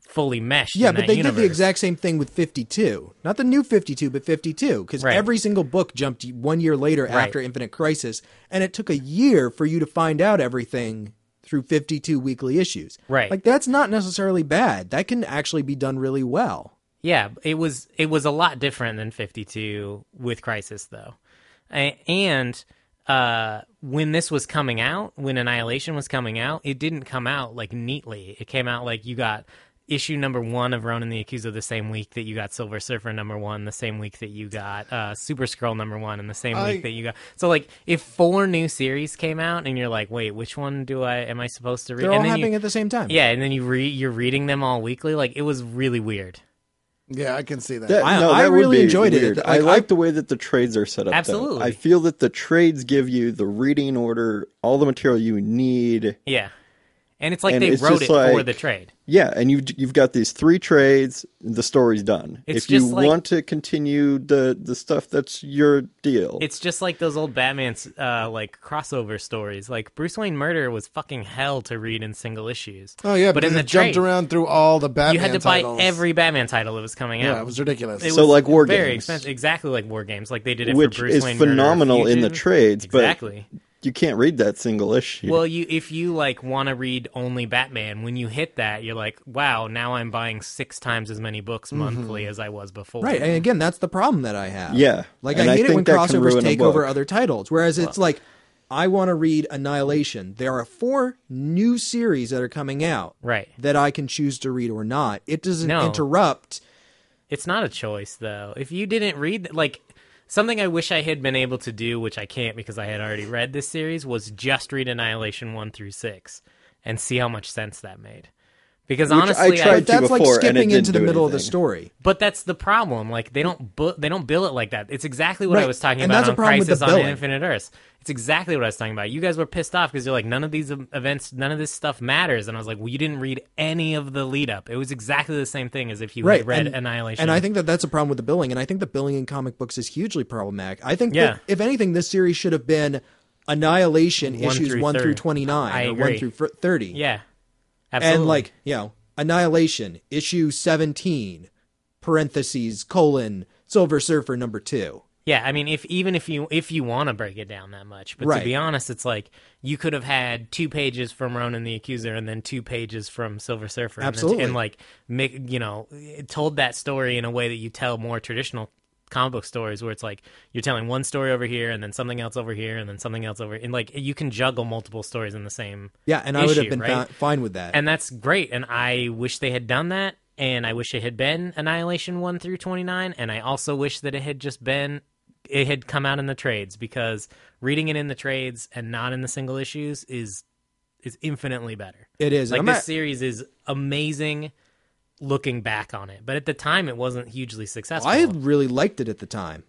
Speaker 1: fully meshed.
Speaker 2: Yeah,
Speaker 1: in
Speaker 2: but
Speaker 1: that
Speaker 2: they
Speaker 1: universe.
Speaker 2: did the exact same thing with 52. Not the new 52, but 52. Because
Speaker 1: Right.
Speaker 2: every single book jumped 1 year later after Infinite Crisis, and it took a year for you to find out everything through 52 weekly issues.
Speaker 1: Right.
Speaker 2: Like, that's not necessarily bad. That can actually be done really well.
Speaker 1: Yeah, it was a lot different than 52 with Crisis, though. And when this was coming out, when Annihilation was coming out, it didn't come out, like, neatly. It came out like you got issue #1 of Ronan the Accuser the same week that you got Silver Surfer #1, the same week that you got Super Skrull #1, and the same week that you got... So, like, if 4 new series came out, and you're like, wait, which one am I supposed to read?
Speaker 2: They're all
Speaker 1: and then
Speaker 2: happening at the same time.
Speaker 1: Yeah, and then you're reading them all weekly. Like, it was really weird.
Speaker 3: Yeah, I can see that.
Speaker 2: I
Speaker 4: that would
Speaker 2: really
Speaker 4: be
Speaker 2: enjoyed it.
Speaker 4: weird.
Speaker 2: Like,
Speaker 4: I like the way that the trades are set up. though.
Speaker 1: Absolutely.
Speaker 4: I feel that the trades give you the reading order, all the material you need.
Speaker 1: Yeah. And it's like
Speaker 4: And
Speaker 1: they
Speaker 4: it's
Speaker 1: wrote
Speaker 4: just
Speaker 1: it for
Speaker 4: like-
Speaker 1: the trade.
Speaker 4: Yeah, and you've got these 3 trades. The story's done.
Speaker 1: It's
Speaker 4: if you
Speaker 1: just like-
Speaker 4: want to continue the stuff, that's your deal.
Speaker 1: It's just like those old Batman's like crossover stories. Like, Bruce Wayne Murder was fucking hell to read in single issues.
Speaker 3: Oh yeah,
Speaker 1: but
Speaker 3: because
Speaker 1: in the
Speaker 3: it jumped
Speaker 1: trade,
Speaker 3: around through all the Batman
Speaker 1: you had to
Speaker 3: titles.
Speaker 1: buy every Batman title that was coming out.
Speaker 3: Yeah, it was ridiculous.
Speaker 1: It
Speaker 4: So,
Speaker 1: was
Speaker 4: like War
Speaker 1: very
Speaker 4: Games.
Speaker 1: expensive, exactly like War Games. Like they did it
Speaker 4: Which
Speaker 1: for Bruce
Speaker 4: is
Speaker 1: Wayne Murder
Speaker 4: phenomenal in the
Speaker 1: Fusion.
Speaker 4: trades,
Speaker 1: Exactly.
Speaker 4: but you can't read that single issue.
Speaker 1: Well, if you like want to read only Batman, when you hit that, you're like, wow, now I'm buying 6 times as many books monthly as I was before.
Speaker 2: Right, and again, that's the problem that I have.
Speaker 4: Yeah,
Speaker 2: Like,
Speaker 4: and
Speaker 2: I
Speaker 4: I
Speaker 2: hate it
Speaker 4: think
Speaker 2: when
Speaker 4: that can
Speaker 2: crossovers
Speaker 4: ruin a
Speaker 2: take
Speaker 4: book.
Speaker 2: over other titles. Whereas it's like, I want to read Annihilation. There are 4 new series that are coming out
Speaker 1: Right.
Speaker 2: that I can choose to read or not. It doesn't
Speaker 1: No.
Speaker 2: interrupt.
Speaker 1: It's not a choice, though. If you didn't read, like, something I wish I had been able to do, which I can't because I had already read this series, was just read Annihilation 1 through 6 and see how much sense that made. Because
Speaker 4: Which
Speaker 1: honestly,
Speaker 4: I tried
Speaker 2: But that's like
Speaker 4: before, and it
Speaker 2: skipping
Speaker 4: didn't
Speaker 2: into the
Speaker 4: do
Speaker 2: middle of the
Speaker 4: anything.
Speaker 2: story.
Speaker 1: but that's the problem. Like, they don't bill it like that. It's exactly what I
Speaker 2: Right.
Speaker 1: was talking
Speaker 2: And
Speaker 1: about
Speaker 2: that's a
Speaker 1: on
Speaker 2: problem with
Speaker 1: Crisis
Speaker 2: the
Speaker 1: on
Speaker 2: billing.
Speaker 1: Infinite Earths. It's exactly what I was talking about. You guys were pissed off because you're like, none of these events, none of this stuff matters. And I was like, well, you didn't read any of the lead up. It was exactly the same thing as if you
Speaker 2: Right,
Speaker 1: had read
Speaker 2: and,
Speaker 1: Annihilation.
Speaker 2: And I think that that's a problem with the billing, and I think the billing in comic books is hugely problematic. I think
Speaker 1: Yeah.
Speaker 2: that, if anything, this series should have been Annihilation
Speaker 1: 1
Speaker 2: issues
Speaker 1: through
Speaker 2: 1 through
Speaker 1: 30.
Speaker 2: 29,
Speaker 1: I
Speaker 2: or 1
Speaker 1: agree.
Speaker 2: through 30.
Speaker 1: Yeah. Absolutely.
Speaker 2: And, like, you know, Annihilation, issue 17, parentheses, : Silver Surfer #2.
Speaker 1: Yeah, I mean, if you want to break it down that much, but
Speaker 2: Right.
Speaker 1: to be honest, it's like you could have had 2 pages from Ronan the Accuser and then 2 pages from Silver Surfer,
Speaker 2: Absolutely.
Speaker 1: and like told that story in a way that you tell more traditional comic book stories, where it's like you're telling one story over here and then something else over here and then something else over, and like you can juggle multiple stories in the same.
Speaker 2: Yeah, and I would have
Speaker 1: issue,
Speaker 2: been
Speaker 1: right?
Speaker 2: fine with that.
Speaker 1: And that's great. And I wish they had done that. And I wish it had been Annihilation 1 through 29. And I also wish that it had come out in the trades, because reading it in the trades and not in the single issues is infinitely better.
Speaker 2: It is.
Speaker 1: Like,
Speaker 2: And
Speaker 1: this series is amazing looking back on it. But at the time, it wasn't hugely successful.
Speaker 2: I really liked it at the time.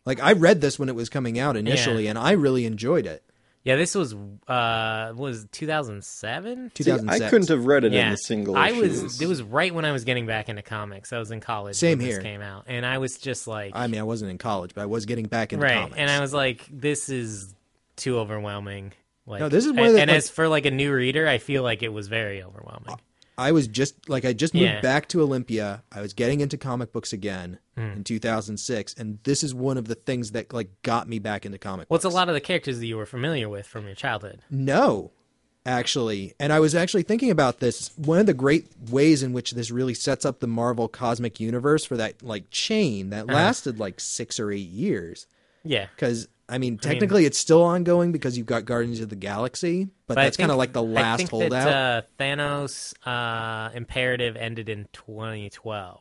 Speaker 2: Like, I read this when it was coming out initially, and I really enjoyed it.
Speaker 1: Yeah, this was 2007?
Speaker 2: 2006.
Speaker 4: I couldn't have read it in
Speaker 1: Yeah,
Speaker 4: the single
Speaker 1: It
Speaker 4: issues.
Speaker 1: was right when I was getting back into comics. I was in college
Speaker 2: Same
Speaker 1: when this
Speaker 2: here.
Speaker 1: came out, and I was just like,
Speaker 2: I mean, I wasn't in college, but I was getting back into
Speaker 1: right,
Speaker 2: comics.
Speaker 1: and I was like, this is too overwhelming. Like,
Speaker 2: No, this is one of the-
Speaker 1: and
Speaker 2: like-
Speaker 1: as for like a new reader, I feel like it was very overwhelming.
Speaker 2: I just moved
Speaker 1: Yeah.
Speaker 2: back to Olympia. I was getting into comic books again
Speaker 1: Hmm.
Speaker 2: in 2006, and this is one of the things that like got me back into comic
Speaker 1: Well, it's
Speaker 2: books.
Speaker 1: a lot of the characters that you were familiar with from your childhood.
Speaker 2: No, actually. And I was actually thinking about this. One of the great ways in which this really sets up the Marvel Cosmic Universe for that like chain that lasted like 6 or 8 years.
Speaker 1: Yeah,
Speaker 2: Because, I mean, technically it's still ongoing because you've got Guardians of the Galaxy, but
Speaker 1: I
Speaker 2: that's kind of
Speaker 1: think-
Speaker 2: like the last
Speaker 1: I think
Speaker 2: holdout.
Speaker 1: that Thanos Imperative ended in 2012.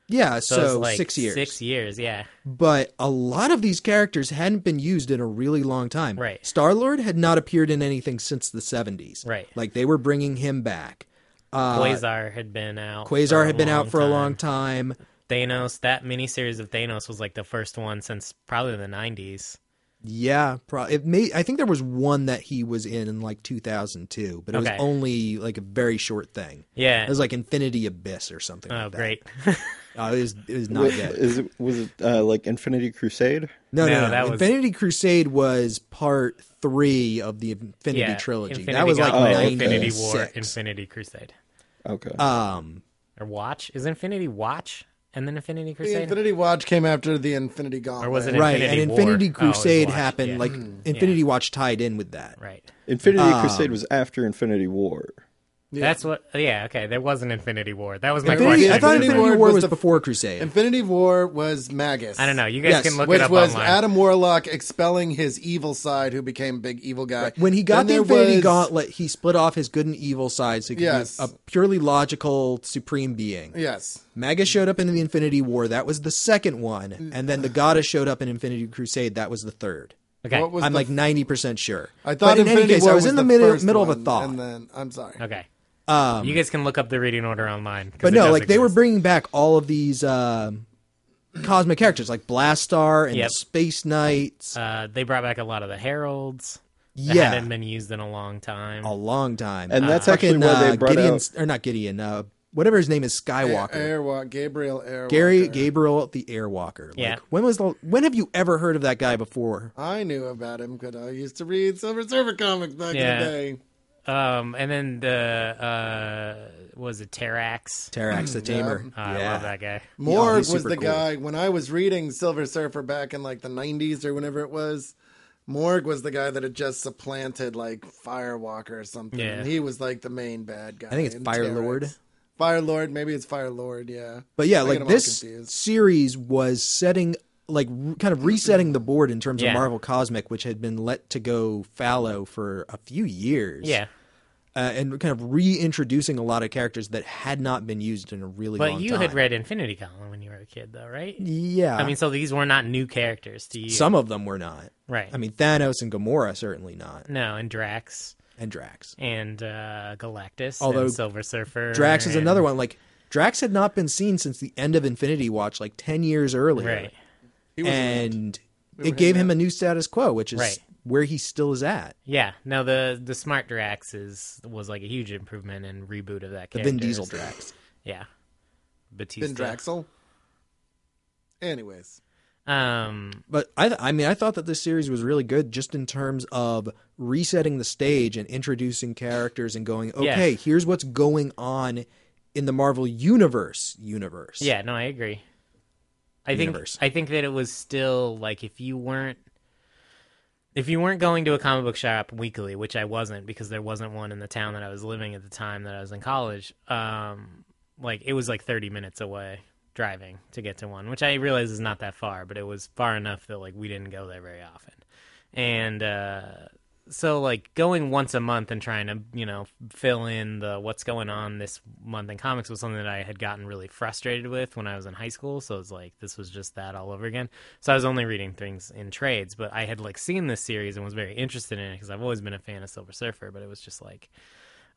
Speaker 2: Yeah,
Speaker 1: So,
Speaker 2: so
Speaker 1: it's like
Speaker 2: 6 years.
Speaker 1: 6 years, yeah.
Speaker 2: But a lot of these characters hadn't been used in a really long time.
Speaker 1: Right.
Speaker 2: Starlord had not appeared in anything since the 70s.
Speaker 1: Right.
Speaker 2: Like, they were bringing him back.
Speaker 1: Quasar had been out.
Speaker 2: Quasar had been out for a long time.
Speaker 1: Thanos, that miniseries of Thanos was like the first one since probably the 90s.
Speaker 2: Yeah, I think there was one that he was in like 2002, but it was
Speaker 1: Okay.
Speaker 2: only like a very short thing.
Speaker 1: Yeah.
Speaker 2: It was like Infinity Abyss or something
Speaker 1: Oh,
Speaker 2: like that.
Speaker 1: great.
Speaker 2: It was not good.
Speaker 4: Was it like Infinity Crusade?
Speaker 2: No.
Speaker 1: that was-
Speaker 2: Infinity Crusade was part 3 of the Infinity
Speaker 1: yeah.
Speaker 2: trilogy.
Speaker 1: Infinity
Speaker 2: That was like
Speaker 1: Gauntlet,
Speaker 2: 96.
Speaker 1: Infinity War, Infinity Crusade.
Speaker 4: Okay.
Speaker 1: Or Watch? Is Infinity Watch and then Infinity
Speaker 3: The
Speaker 1: Crusade?
Speaker 3: Infinity Watch came after the Infinity Gauntlet.
Speaker 1: Or was it
Speaker 2: Right,
Speaker 1: Infinity
Speaker 2: and
Speaker 1: War?
Speaker 2: Infinity
Speaker 1: Oh, it was
Speaker 2: Crusade
Speaker 1: Watch,
Speaker 2: happened,
Speaker 1: yeah.
Speaker 2: like Infinity Watch tied in with that.
Speaker 1: Right.
Speaker 4: Infinity Crusade was after Infinity War.
Speaker 3: Yeah.
Speaker 1: That's what. Yeah. Okay. There was an Infinity War. That was my
Speaker 2: Infinity,
Speaker 1: question.
Speaker 2: I thought
Speaker 3: Infinity
Speaker 2: Infinity
Speaker 3: War
Speaker 2: War
Speaker 3: was
Speaker 2: was before Crusade.
Speaker 3: Infinity War was Magus.
Speaker 1: I don't know. You guys
Speaker 2: Yes,
Speaker 1: can look
Speaker 3: Which
Speaker 1: it up
Speaker 3: was
Speaker 1: online.
Speaker 3: Adam Warlock expelling his evil side, who became big evil guy.
Speaker 2: When he got
Speaker 3: Then
Speaker 2: the
Speaker 3: there
Speaker 2: Infinity
Speaker 3: was-
Speaker 2: Gauntlet, he split off his good and evil sides so he could
Speaker 3: Yes.
Speaker 2: be a purely logical supreme being.
Speaker 3: Yes.
Speaker 2: Magus showed up in the Infinity War. That was the second one. And then the Goddess showed up in Infinity Crusade. That was the third.
Speaker 1: Okay.
Speaker 3: What was
Speaker 2: I'm
Speaker 3: the
Speaker 2: like 90% sure.
Speaker 3: I thought
Speaker 2: but in
Speaker 3: Infinity
Speaker 2: any case,
Speaker 3: War
Speaker 2: I was in the
Speaker 3: first
Speaker 2: middle of a
Speaker 3: one,
Speaker 2: thought.
Speaker 3: and then I'm sorry.
Speaker 1: Okay. You guys can look up the reading order online. 'cause
Speaker 2: But
Speaker 1: it
Speaker 2: no,
Speaker 1: does
Speaker 2: like they were
Speaker 1: exist.
Speaker 2: bringing back all of these cosmic characters, like Blastar and
Speaker 1: Yep.
Speaker 2: the Space Knights.
Speaker 1: They brought back a lot of the heralds. That
Speaker 2: Yeah.
Speaker 1: hadn't been used in a long time.
Speaker 2: A long time.
Speaker 4: And that's actually
Speaker 2: Fucking,
Speaker 4: why they brought
Speaker 2: Gideon,
Speaker 4: out...
Speaker 2: or not Gideon, whatever his name is, Skywalker.
Speaker 3: Gabriel Airwalker.
Speaker 2: Gabriel the Airwalker. Like,
Speaker 1: Yeah.
Speaker 2: when have you ever heard of that guy before?
Speaker 3: I knew about him because I used to read Silver Surfer comics back
Speaker 1: Yeah.
Speaker 3: in the day.
Speaker 1: And then the was it Terrax?
Speaker 2: Terax the Tamer.
Speaker 1: I love that guy.
Speaker 3: Morg
Speaker 2: he's
Speaker 3: was
Speaker 2: super
Speaker 3: the
Speaker 2: cool.
Speaker 3: guy when I was reading Silver Surfer back in like the 90s or whenever it was. Morg was the guy that had just supplanted like Firewalker or something.
Speaker 1: Yeah.
Speaker 3: And he was like the main bad guy.
Speaker 2: I think it's
Speaker 3: in
Speaker 2: Firelord.
Speaker 3: Terrax. Firelord, maybe it's Firelord, yeah.
Speaker 2: But yeah,
Speaker 3: I
Speaker 2: like
Speaker 3: get 'em all
Speaker 2: this
Speaker 3: confused.
Speaker 2: series was setting, like, kind of resetting the board in terms
Speaker 1: Yeah.
Speaker 2: of Marvel Cosmic, which had been let to go fallow for a few years.
Speaker 1: Yeah.
Speaker 2: And kind of reintroducing a lot of characters that had not been used in a really long
Speaker 1: But
Speaker 2: time.
Speaker 1: you had read Infinity Gauntlet when you were a kid, though, right?
Speaker 2: Yeah.
Speaker 1: I mean, so these were not new characters to you.
Speaker 2: some of them were not.
Speaker 1: Right.
Speaker 2: I mean, Thanos and Gamora certainly not.
Speaker 1: No, and Drax
Speaker 2: And Drax.
Speaker 1: and Galactus
Speaker 2: Although
Speaker 1: and Silver Surfer.
Speaker 2: Drax is
Speaker 1: and-
Speaker 2: another one. Like, Drax had not been seen since the end of Infinity Watch, like 10 years earlier.
Speaker 1: Right.
Speaker 3: He was
Speaker 2: And
Speaker 3: We were
Speaker 2: it gave
Speaker 3: hanging
Speaker 2: him a new status quo, which is
Speaker 1: Right.
Speaker 2: where he still is at.
Speaker 1: Yeah. No, the smart Drax was like a huge improvement and reboot of that
Speaker 2: The
Speaker 1: character.
Speaker 2: Vin Diesel Drax.
Speaker 1: Yeah. Batista.
Speaker 3: Vin Draxel. Anyways.
Speaker 2: But I mean, I thought that this series was really good just in terms of resetting the stage and introducing characters and going, okay, here's what's going on in the Marvel Universe.
Speaker 1: Yeah, no, I agree.
Speaker 2: universe.
Speaker 1: I think that it was still like if you weren't going to a comic book shop weekly, which I wasn't because there wasn't one in the town that I was living at the time that I was in college, like it was like 30 minutes away driving to get to one, which I realize is not that far, but it was far enough that like we didn't go there very often. And so like going once a month and trying to, you know, fill in the what's going on this month in comics was something that I had gotten really frustrated with when I was in high school. So it's like this was just that all over again. So I was only reading things in trades, but I had like seen this series and was very interested in it because I've always been a fan of Silver Surfer, but it was just like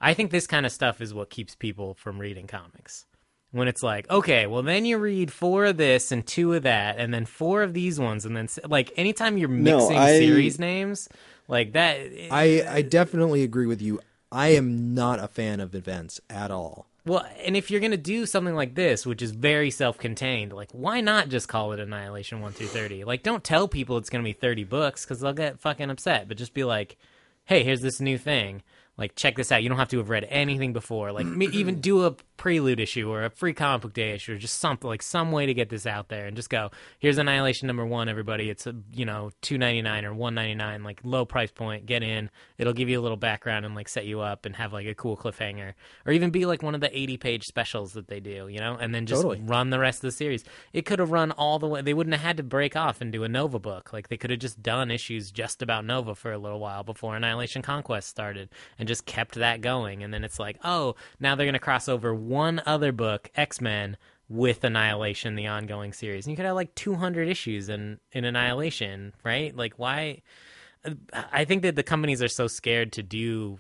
Speaker 1: I think this kind of stuff is what keeps people from reading comics. When it's like, okay, well, then you read 4 of this and 2 of that, and then 4 of these ones, and then, like, anytime you're mixing series names, like that...
Speaker 2: I definitely agree with you. I am not a fan of events at all.
Speaker 1: Well, and if you're going to do something like this, which is very self-contained, like, why not just call it Annihilation 1 through 30? Like, don't tell people it's going to be 30 books, because they'll get fucking upset, but just be like, hey, here's this new thing. Like, check this out. You don't have to have read anything before. Like, even do a prelude issue or a free comic book day issue or just something, like some way to get this out there and just go, here's Annihilation #1, everybody. It's, $2.99 or $1.99, like low price point. Get in. It'll give you a little background and like set you up and have like a cool cliffhanger. Or even be like one of the 80-page specials that they do, and then just run the rest of the series. It could have run all the way. They wouldn't have had to break off and do a Nova book. Like, they could have just done issues just about Nova for a little while before Annihilation Conquest started. And just kept that going, and then it's like, oh, now they're going to cross over one other book, X-Men, with Annihilation, the ongoing series. And you could have like 200 issues in Annihilation, right? Like, why? I think that the companies are so scared to do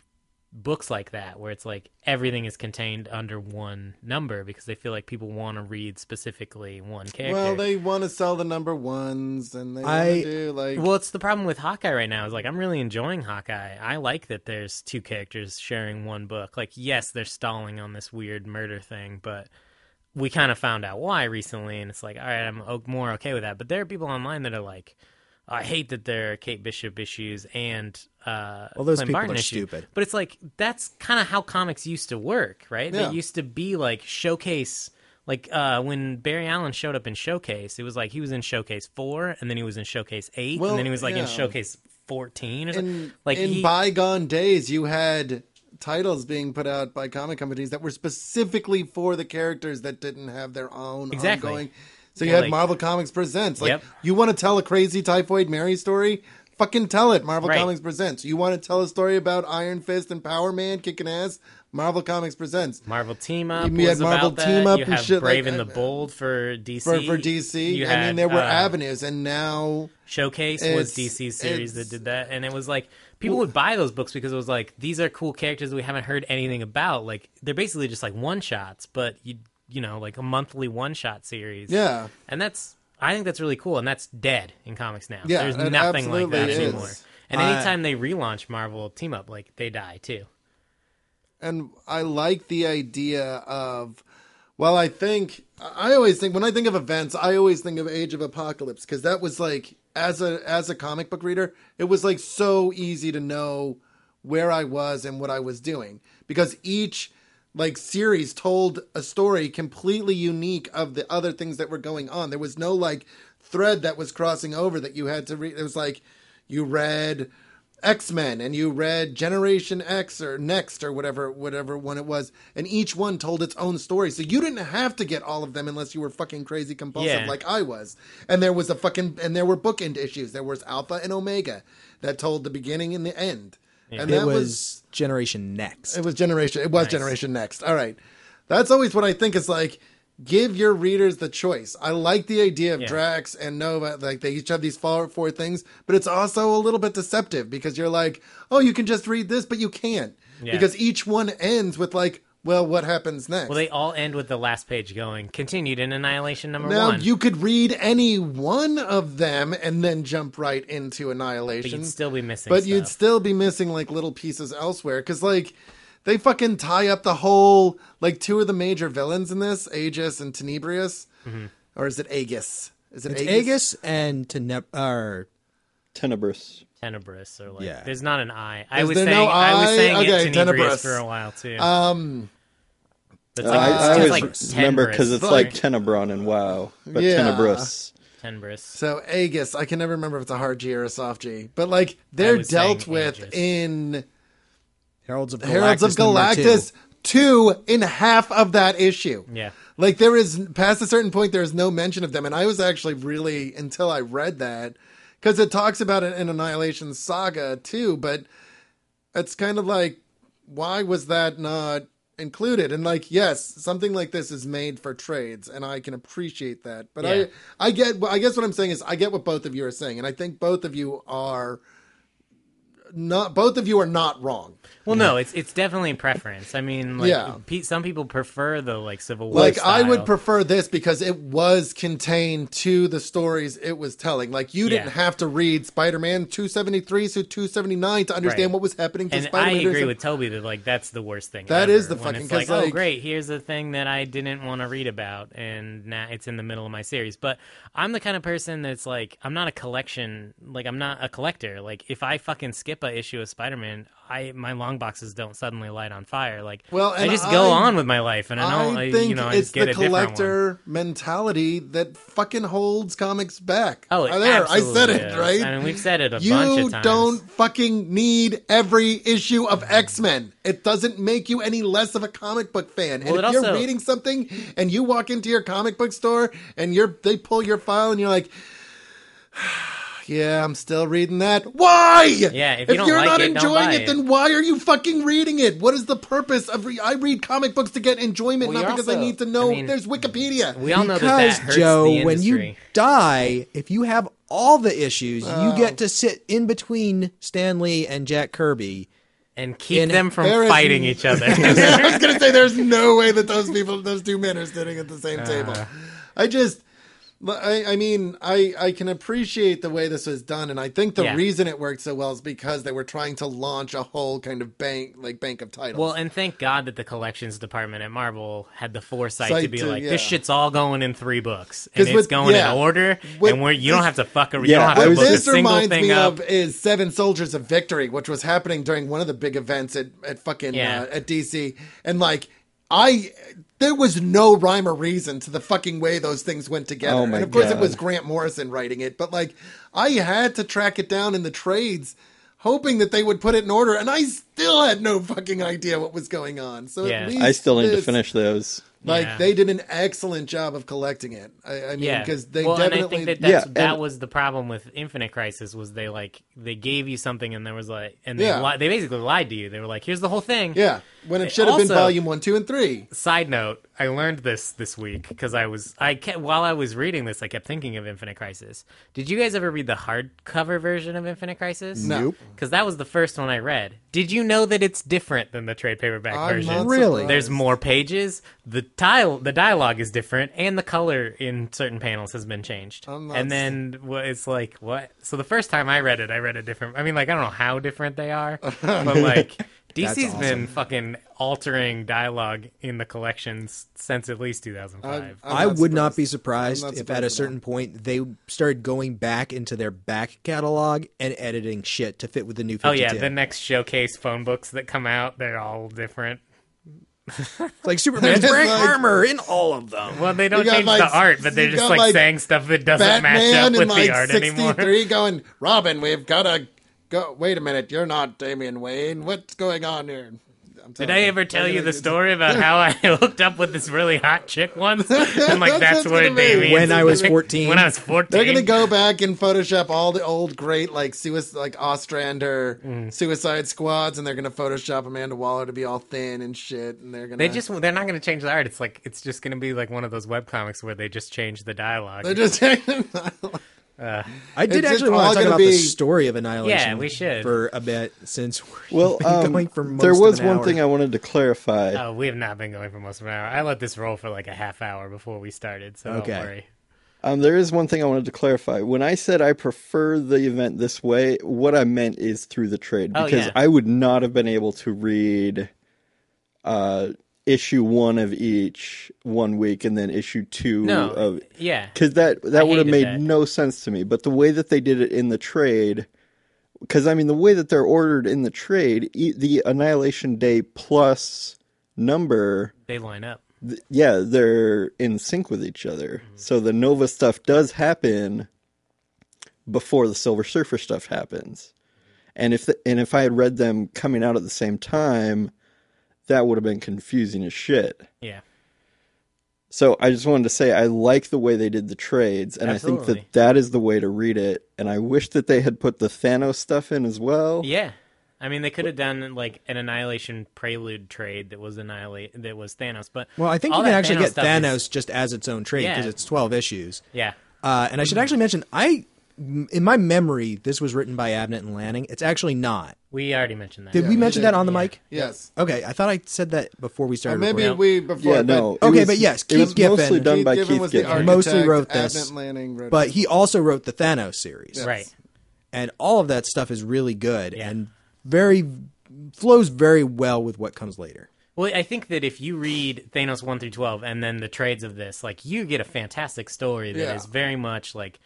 Speaker 1: books like that, where it's like everything is contained under one number because they feel like people want to read specifically one character.
Speaker 3: Well, they want to sell the number ones, and they want to do like...
Speaker 1: Well, it's the problem with Hawkeye right now is like I'm really enjoying Hawkeye. I like that there's 2 characters sharing one book. Like, yes, they're stalling on this weird murder thing, but we kind of found out why recently, and it's like, all right, I'm more okay with that. But there are people online that are like, I hate that there are Kate Bishop issues and
Speaker 2: well, those
Speaker 1: Clint
Speaker 2: people
Speaker 1: Barton
Speaker 2: are
Speaker 1: issue.
Speaker 2: stupid.
Speaker 1: But it's like that's kind of how comics used to work, right?
Speaker 3: Yeah.
Speaker 1: They used to be like showcase. Like when Barry Allen showed up in Showcase, it was like he was in Showcase 4, and then he was in Showcase 8, and then he was like in Showcase 14 or something. Like
Speaker 3: in bygone days, you had titles being put out by comic companies that were specifically for the characters that didn't have their own ongoing. So you had Marvel Comics Presents. Like, you want to tell a crazy Typhoid Mary story? Fucking tell it. Marvel Comics Presents. You want to tell a story about Iron Fist and Power Man kicking ass? Marvel Comics Presents.
Speaker 1: Marvel Team Up.
Speaker 3: You had Marvel Team Up
Speaker 1: you
Speaker 3: and
Speaker 1: have
Speaker 3: shit
Speaker 1: Brave
Speaker 3: like
Speaker 1: and the Bold for DC.
Speaker 3: For DC. I mean, there were avenues, and now
Speaker 1: Showcase was DC's series that did that, and it was like people would buy those books because it was like these are cool characters we haven't heard anything about. Like, they're basically just like one shots, but like a monthly one shot series.
Speaker 3: Yeah,
Speaker 1: and I think that's really cool, and that's dead in comics now.
Speaker 3: Yeah,
Speaker 1: there's nothing like that
Speaker 3: is.
Speaker 1: anymore. And anytime they relaunch Marvel Team Up, like, they die too.
Speaker 3: And I like the idea of, well, I always think, when I think of events, I always think of Age of Apocalypse, because that was like, as a comic book reader, it was like so easy to know where I was and what I was doing, because each like series told a story completely unique of the other things that were going on. There was no like thread that was crossing over that you had to read. It was like you read X-Men and you read Generation X or Next or whatever one it was, and each one told its own story. So you didn't have to get all of them unless you were fucking crazy compulsive like I was. And there was there were bookend issues. There was Alpha and Omega that told the beginning and the end.
Speaker 2: Yeah. And that was Generation Next.
Speaker 3: It was Generation Next. All right. That's always what I think is like, give your readers the choice. I like the idea of Drax and Nova. Like, they each have these four things, but it's also a little bit deceptive because you're like, oh, you can just read this, but you can't. Yeah. Because each one ends with like, well, what happens next?
Speaker 1: Well, they all end with the last page going, continued in Annihilation #1.
Speaker 3: Now, you could read any one of them and then jump right into Annihilation.
Speaker 1: But you'd still be missing
Speaker 3: You'd still be missing, like, little pieces elsewhere. Because, like, they fucking tie up the whole, like, 2 of the major villains in this, Aegis and Tenebrius. Mm-hmm. Or is it Aegis? It's
Speaker 2: Aegis and
Speaker 4: Tenebrous.
Speaker 1: Tenebrous, or like, there's not an I. I was
Speaker 3: saying
Speaker 1: it
Speaker 3: okay,
Speaker 1: Tenebrious for a while too. That's
Speaker 4: I
Speaker 1: it's
Speaker 4: always
Speaker 1: like
Speaker 4: remember because it's like
Speaker 3: Like-
Speaker 4: Tenebron and WoW, but
Speaker 3: Yeah.
Speaker 4: Tenebrous.
Speaker 1: Tenbrus.
Speaker 3: So Aegis, I can never remember if it's a hard G or a soft G, but like they're
Speaker 1: was
Speaker 3: dealt
Speaker 1: saying
Speaker 3: with
Speaker 1: Aegis.
Speaker 3: in
Speaker 2: Heralds of Galactus.
Speaker 3: Heralds of
Speaker 2: number
Speaker 3: Galactus 2 in half of that issue.
Speaker 1: Yeah.
Speaker 3: Like there is past a certain point, there is no mention of them, and I was actually really until I read that because it talks about it in Annihilation Saga too, but it's kind of like why was that not included? And like yes, something like this is made for trades, and I can appreciate that. But
Speaker 1: Yeah.
Speaker 3: I guess what I'm saying is I get what both of you are saying, and I think both of you are not wrong.
Speaker 1: Well, no, it's definitely preference. I mean, like,
Speaker 3: Yeah.
Speaker 1: some people prefer the like Civil War
Speaker 3: Like I would
Speaker 1: style.
Speaker 3: prefer this because it was contained to the stories it was telling. Like you didn't
Speaker 1: Yeah.
Speaker 3: have to read Spider-Man 273 to 279 to understand
Speaker 1: Right.
Speaker 3: what was happening to
Speaker 1: And
Speaker 3: Spider-Man.
Speaker 1: I agree with Toby that like that's the worst thing.
Speaker 3: That
Speaker 1: ever,
Speaker 3: is the
Speaker 1: when
Speaker 3: fucking-
Speaker 1: it's like,
Speaker 3: 'cause,
Speaker 1: oh
Speaker 3: like-
Speaker 1: great, here's a thing that I didn't want to read about, and now it's in the middle of my series. But I'm the kind of person that's like I'm not a collector. Like if I fucking skip a issue of Spider-Man, my long boxes don't suddenly light on fire. Like
Speaker 3: Well,
Speaker 1: I
Speaker 3: and
Speaker 1: just go
Speaker 3: I-
Speaker 1: on with my life, and I
Speaker 3: think
Speaker 1: I
Speaker 3: it's
Speaker 1: just get
Speaker 3: the
Speaker 1: a different one.
Speaker 3: collector mentality that fucking holds comics back.
Speaker 1: Oh, it
Speaker 3: there, I said
Speaker 1: absolutely
Speaker 3: it,
Speaker 1: is.
Speaker 3: right?
Speaker 1: I mean, we've said it a bunch
Speaker 3: You
Speaker 1: of times.
Speaker 3: don't fucking need every issue of X-Men. It doesn't make you any less of a comic book fan.
Speaker 1: Well,
Speaker 3: and
Speaker 1: it
Speaker 3: if you're
Speaker 1: also-
Speaker 3: reading something and you walk into your comic book store and they pull your file and you're like, yeah, I'm still reading that. Why?
Speaker 1: Yeah, if you don't
Speaker 3: you're
Speaker 1: like
Speaker 3: not
Speaker 1: it, don't
Speaker 3: enjoying
Speaker 1: buy
Speaker 3: it,
Speaker 1: it.
Speaker 3: then why are you fucking reading it? What is the purpose of I read comic books to get enjoyment,
Speaker 1: Well,
Speaker 3: not
Speaker 1: you're
Speaker 3: because I
Speaker 1: also-
Speaker 3: need to know.
Speaker 1: I mean,
Speaker 3: There's Wikipedia.
Speaker 1: We all know
Speaker 2: Because,
Speaker 1: that hurts
Speaker 2: Joe,
Speaker 1: the
Speaker 2: when you
Speaker 1: industry.
Speaker 2: die, if you have all the issues,
Speaker 3: Oh.
Speaker 2: you get to sit in between Stan Lee and Jack Kirby.
Speaker 1: And keep
Speaker 2: And
Speaker 1: them from
Speaker 3: there is-
Speaker 1: fighting each other.
Speaker 3: I was gonna say there's no way that those two men are sitting at the same table. I mean, I can appreciate the way this was done, and I think the
Speaker 1: Yeah.
Speaker 3: reason it worked so well is because they were trying to launch a whole kind of bank of titles.
Speaker 1: Well, and thank God that the collections department at Marvel had the foresight to
Speaker 3: Sight
Speaker 1: be
Speaker 3: to-
Speaker 1: like,
Speaker 3: yeah.
Speaker 1: this shit's all going in 3 books, and
Speaker 3: 'Cause
Speaker 1: it's going
Speaker 3: yeah.
Speaker 1: in order,
Speaker 3: With-
Speaker 1: and you don't have to fuck around.
Speaker 4: Yeah,
Speaker 1: You don't
Speaker 4: I
Speaker 1: have to
Speaker 4: was
Speaker 1: look a
Speaker 3: this
Speaker 1: single
Speaker 3: reminds
Speaker 1: thing
Speaker 3: me
Speaker 1: up.
Speaker 3: of is Seven Soldiers of Victory, which was happening during one of the big events at fucking
Speaker 1: Yeah.
Speaker 3: at DC, and like there was no rhyme or reason to the fucking way those things went together.
Speaker 4: Oh my
Speaker 3: and of course, it
Speaker 4: God.
Speaker 3: was Grant Morrison writing it, but like I had to track it down in the trades, hoping that they would put it in order, and I still had no fucking idea what was going on. So
Speaker 1: Yeah.
Speaker 3: at least
Speaker 4: I still need to
Speaker 3: this-
Speaker 4: finish those.
Speaker 3: Like
Speaker 1: Yeah.
Speaker 3: they did an excellent job of collecting it. I mean, because they
Speaker 1: well,
Speaker 3: definitely.
Speaker 1: and I think that
Speaker 4: Yeah,
Speaker 1: that was the problem with Infinite Crisis was they gave you something and there was like they
Speaker 3: Yeah.
Speaker 1: they basically lied to you. They were like, here's the whole thing.
Speaker 3: yeah, when it should have been
Speaker 1: Also-
Speaker 3: volume 1, 2, and 3.
Speaker 1: Side note, I learned this week because while I was reading this, I kept thinking of Infinite Crisis. Did you guys ever read the hardcover version of Infinite Crisis?
Speaker 3: No.
Speaker 2: Nope.
Speaker 1: Because that was the first one I read. Did you know that it's different than the trade paperback
Speaker 3: I'm
Speaker 1: version?
Speaker 3: not
Speaker 2: Really?
Speaker 3: surprised.
Speaker 1: There's more pages. The dialogue is different, and the color in certain panels has been changed.
Speaker 3: I'm not
Speaker 1: And then it's like what? So the first time I read it different. I mean, like I don't know how different they are, but like DC's
Speaker 2: awesome.
Speaker 1: been fucking altering dialogue in the collections since at least 2005.
Speaker 3: I'm
Speaker 2: I
Speaker 3: not
Speaker 2: would not
Speaker 3: surprised.
Speaker 2: be surprised
Speaker 3: I'm not
Speaker 2: if
Speaker 3: surprised
Speaker 2: at a
Speaker 3: at
Speaker 2: certain point they started going back into their back catalog and editing shit to fit with the new 52.
Speaker 1: Oh yeah, the next showcase phone books that come out, they're all different.
Speaker 2: like Superman's
Speaker 3: It's
Speaker 2: wearing
Speaker 3: like-
Speaker 2: armor in all of them.
Speaker 1: Well, they don't
Speaker 3: You got,
Speaker 1: change
Speaker 3: like,
Speaker 1: the art, but they're
Speaker 3: you
Speaker 1: just
Speaker 3: got,
Speaker 1: like
Speaker 3: like,
Speaker 1: saying stuff that doesn't match
Speaker 3: Batman
Speaker 1: up with
Speaker 3: in like
Speaker 1: the art anymore.
Speaker 3: 63 going, Robin, we've got to go. Wait a minute, you're not Damian Wayne. What's going on here?
Speaker 1: Did I ever tell you the story about how I hooked up with this really hot chick once? And like that's
Speaker 3: That's
Speaker 1: where
Speaker 3: gonna be-
Speaker 1: Damien.
Speaker 2: When I was 14.
Speaker 1: When I was 14.
Speaker 3: They're gonna go back and Photoshop all the old great like Ostrander Suicide Squads, and they're gonna Photoshop Amanda Waller to be all thin and shit, and they're gonna
Speaker 1: They're not gonna change the art. It's just gonna be like one of those webcomics where they just change the dialogue.
Speaker 3: they're just
Speaker 2: I did
Speaker 3: It's
Speaker 2: actually
Speaker 3: just all
Speaker 2: want to talk
Speaker 3: gonna
Speaker 2: about the
Speaker 3: be-
Speaker 2: story of Annihilation.
Speaker 1: Yeah, we should.
Speaker 2: for a bit since we're
Speaker 4: Well,
Speaker 2: going for most
Speaker 4: there
Speaker 2: of
Speaker 4: was
Speaker 2: an
Speaker 4: one
Speaker 2: hour.
Speaker 4: thing I wanted to clarify.
Speaker 1: Oh, we have not been going for most of an hour. I let this roll for like a half hour before we started, so
Speaker 2: Okay.
Speaker 1: don't worry.
Speaker 4: There is one thing I wanted to clarify. When I said I prefer the event this way, what I meant is through the trade.
Speaker 1: Oh,
Speaker 4: Because
Speaker 1: yeah.
Speaker 4: I would not have been able to read issue 1 of each 1 week and then issue 2
Speaker 1: No,
Speaker 4: of...
Speaker 1: yeah.
Speaker 4: Because that would have
Speaker 1: hated
Speaker 4: made
Speaker 1: that.
Speaker 4: no sense to me. But the way that they did it in the trade... Because, I mean, the way that they're ordered in the trade, the Annihilation Day plus number,
Speaker 1: They line up.
Speaker 4: they're in sync with each other. So the Nova stuff does happen before the Silver Surfer stuff happens. And if I had read them coming out at the same time, that would have been confusing as shit.
Speaker 1: Yeah.
Speaker 4: So I just wanted to say I like the way they did the trades, and
Speaker 1: Absolutely.
Speaker 4: I think that is the way to read it. And I wish that they had put the Thanos stuff in as well.
Speaker 1: Yeah. I mean, they could have done like an Annihilation Prelude trade that was Thanos, but
Speaker 2: Well, I think
Speaker 1: all
Speaker 2: you can
Speaker 1: that
Speaker 2: actually get
Speaker 1: stuff
Speaker 2: Thanos
Speaker 1: is-
Speaker 2: just as its own trade because
Speaker 1: Yeah.
Speaker 2: it's 12 issues.
Speaker 1: Yeah.
Speaker 2: And I should actually mention, in my memory, this was written by Abnett and Lanning. It's actually not.
Speaker 1: We already mentioned that.
Speaker 2: Did we
Speaker 3: we
Speaker 2: mention
Speaker 3: did.
Speaker 2: that on the
Speaker 1: Yeah.
Speaker 2: mic?
Speaker 3: Yes.
Speaker 2: Okay, I thought I said that before we started.
Speaker 3: Maybe
Speaker 2: recording.
Speaker 3: we before.
Speaker 4: Yeah, no.
Speaker 3: but
Speaker 4: it
Speaker 2: Okay,
Speaker 4: was-
Speaker 2: but yes,
Speaker 4: it was
Speaker 2: Keith
Speaker 4: mostly
Speaker 2: Giffen-
Speaker 4: done by
Speaker 3: Keith Giffen
Speaker 4: Keith
Speaker 3: was the
Speaker 4: Giffen.
Speaker 3: architect.
Speaker 2: Mostly wrote this.
Speaker 3: Abnett and Lanning wrote
Speaker 2: But
Speaker 3: it.
Speaker 2: he also wrote the Thanos series.
Speaker 3: Yes.
Speaker 1: Right.
Speaker 2: And all of that stuff is really good
Speaker 1: Yeah.
Speaker 2: and flows very well with what comes later.
Speaker 1: Well, I think that if you read Thanos 1 through 12 and then the trades of this, like, you get a fantastic story that is very much like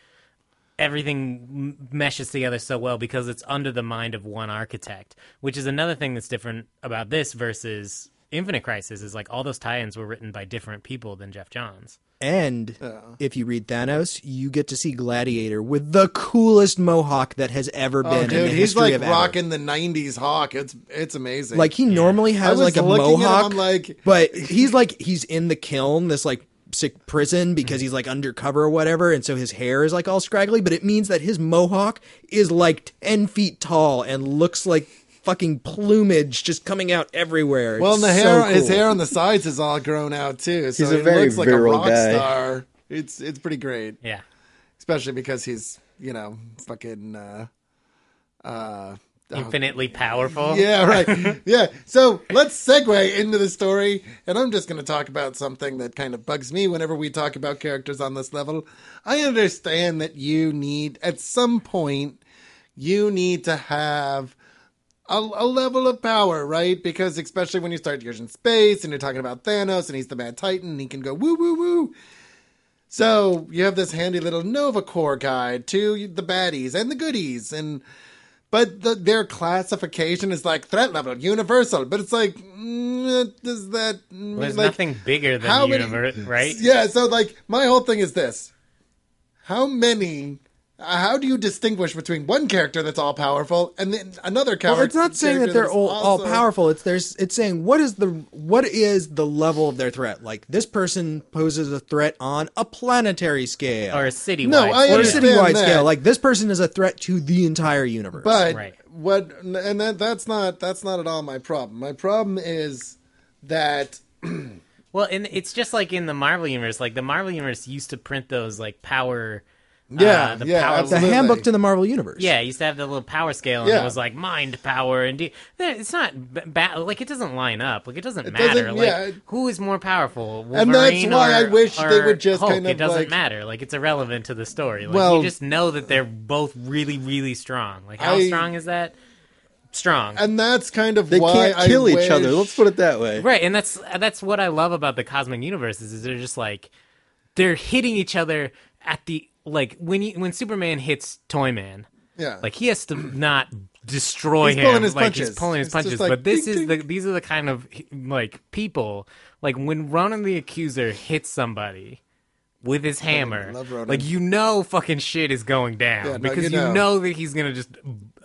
Speaker 1: everything meshes together so well because it's under the mind of one architect, which is another thing that's different about this versus Infinite Crisis is like all those tie-ins were written by different people than Jeff Johns.
Speaker 2: And if you read Thanos, you get to see Gladiator with the coolest mohawk that has ever been in
Speaker 3: Dude,
Speaker 2: the
Speaker 3: he's
Speaker 2: history
Speaker 3: like
Speaker 2: of ever.
Speaker 3: rocking the '90s hawk. It's amazing.
Speaker 2: Like he normally
Speaker 3: I
Speaker 2: has
Speaker 3: was
Speaker 2: like a
Speaker 3: looking at him,
Speaker 2: mohawk,
Speaker 3: I'm like-
Speaker 2: but he's in the kiln, this like sick prison because he's like undercover or whatever, and so his hair is like all scraggly. But it means that his mohawk is like 10 feet tall and looks like fucking plumage just coming out everywhere.
Speaker 3: well, and the
Speaker 2: It's
Speaker 3: hair,
Speaker 2: so
Speaker 3: his
Speaker 2: cool.
Speaker 3: hair on the sides is all grown out too. So
Speaker 4: He's a
Speaker 3: he
Speaker 4: very
Speaker 3: looks like a
Speaker 4: virile
Speaker 3: rock
Speaker 4: guy.
Speaker 3: star. It's pretty great,
Speaker 1: Yeah.
Speaker 3: especially because he's fucking.
Speaker 1: Infinitely powerful.
Speaker 3: Yeah, right. Yeah. So let's segue into the story. And I'm just going to talk about something that kind of bugs me whenever we talk about characters on this level. I understand that at some point, you need to have a level of power, right? Because especially when you start using space and you're talking about Thanos and he's the Mad Titan and he can go woo, woo, woo. So you have this handy little Nova Corps guide to the baddies and the goodies but their classification is like threat level, universal. But it's like, does that mean
Speaker 1: Well, there's
Speaker 3: like,
Speaker 1: nothing bigger than
Speaker 3: how
Speaker 1: the
Speaker 3: many-
Speaker 1: universe, right?
Speaker 3: Yeah, so like my whole thing is this: how do you distinguish between one character that's all powerful and then another character?
Speaker 2: Well, it's not saying that they're all powerful. It's saying what is the level of their threat? Like this person poses a threat on a planetary scale
Speaker 1: Or a citywide.
Speaker 3: No, I
Speaker 2: or a
Speaker 3: understand
Speaker 2: citywide
Speaker 3: that.
Speaker 2: scale. Like this person is a threat to the entire universe.
Speaker 3: But
Speaker 1: Right.
Speaker 3: that's not at all my problem. My problem is that
Speaker 1: Well, and it's just like in the Marvel universe. Like the Marvel universe used to print those like power.
Speaker 3: Yeah,
Speaker 1: the
Speaker 3: yeah,
Speaker 1: power.
Speaker 2: the
Speaker 3: absolutely.
Speaker 2: handbook to the Marvel universe.
Speaker 1: Yeah, it used to have the little power scale, and
Speaker 3: Yeah.
Speaker 1: it was like mind power, and it's not bad. Like it doesn't line up. Like it doesn't
Speaker 3: doesn't-
Speaker 1: matter. Like
Speaker 3: yeah.
Speaker 1: who is more powerful, Wolverine
Speaker 3: And that's why I wish
Speaker 1: or
Speaker 3: they would just
Speaker 1: Hulk?
Speaker 3: kind of,
Speaker 1: It doesn't
Speaker 3: like-
Speaker 1: matter. Like it's irrelevant to the story. Like
Speaker 3: Well-
Speaker 1: you just know that they're both really, really strong. Like how strong is that? Strong.
Speaker 3: And that's kind of
Speaker 4: They
Speaker 3: why
Speaker 4: can't kill
Speaker 3: I
Speaker 4: each
Speaker 3: wish...
Speaker 4: other. Let's put it that way.
Speaker 1: Right, and that's what I love about the cosmic universes is they're just like they're hitting each other at the like when Superman hits Toyman,
Speaker 3: Yeah.
Speaker 1: like he has to not destroy
Speaker 3: He's
Speaker 1: him.
Speaker 3: pulling his
Speaker 1: like
Speaker 3: punches.
Speaker 1: he's pulling his
Speaker 3: It's just
Speaker 1: punches.
Speaker 3: like,
Speaker 1: But this
Speaker 3: ding,
Speaker 1: is
Speaker 3: ding.
Speaker 1: these are the kind of like people like when Ronan the Accuser hits somebody with his hammer,
Speaker 3: love Ronan.
Speaker 1: like fucking shit is going down
Speaker 3: Yeah, no,
Speaker 1: because
Speaker 3: you know.
Speaker 1: know that he's gonna just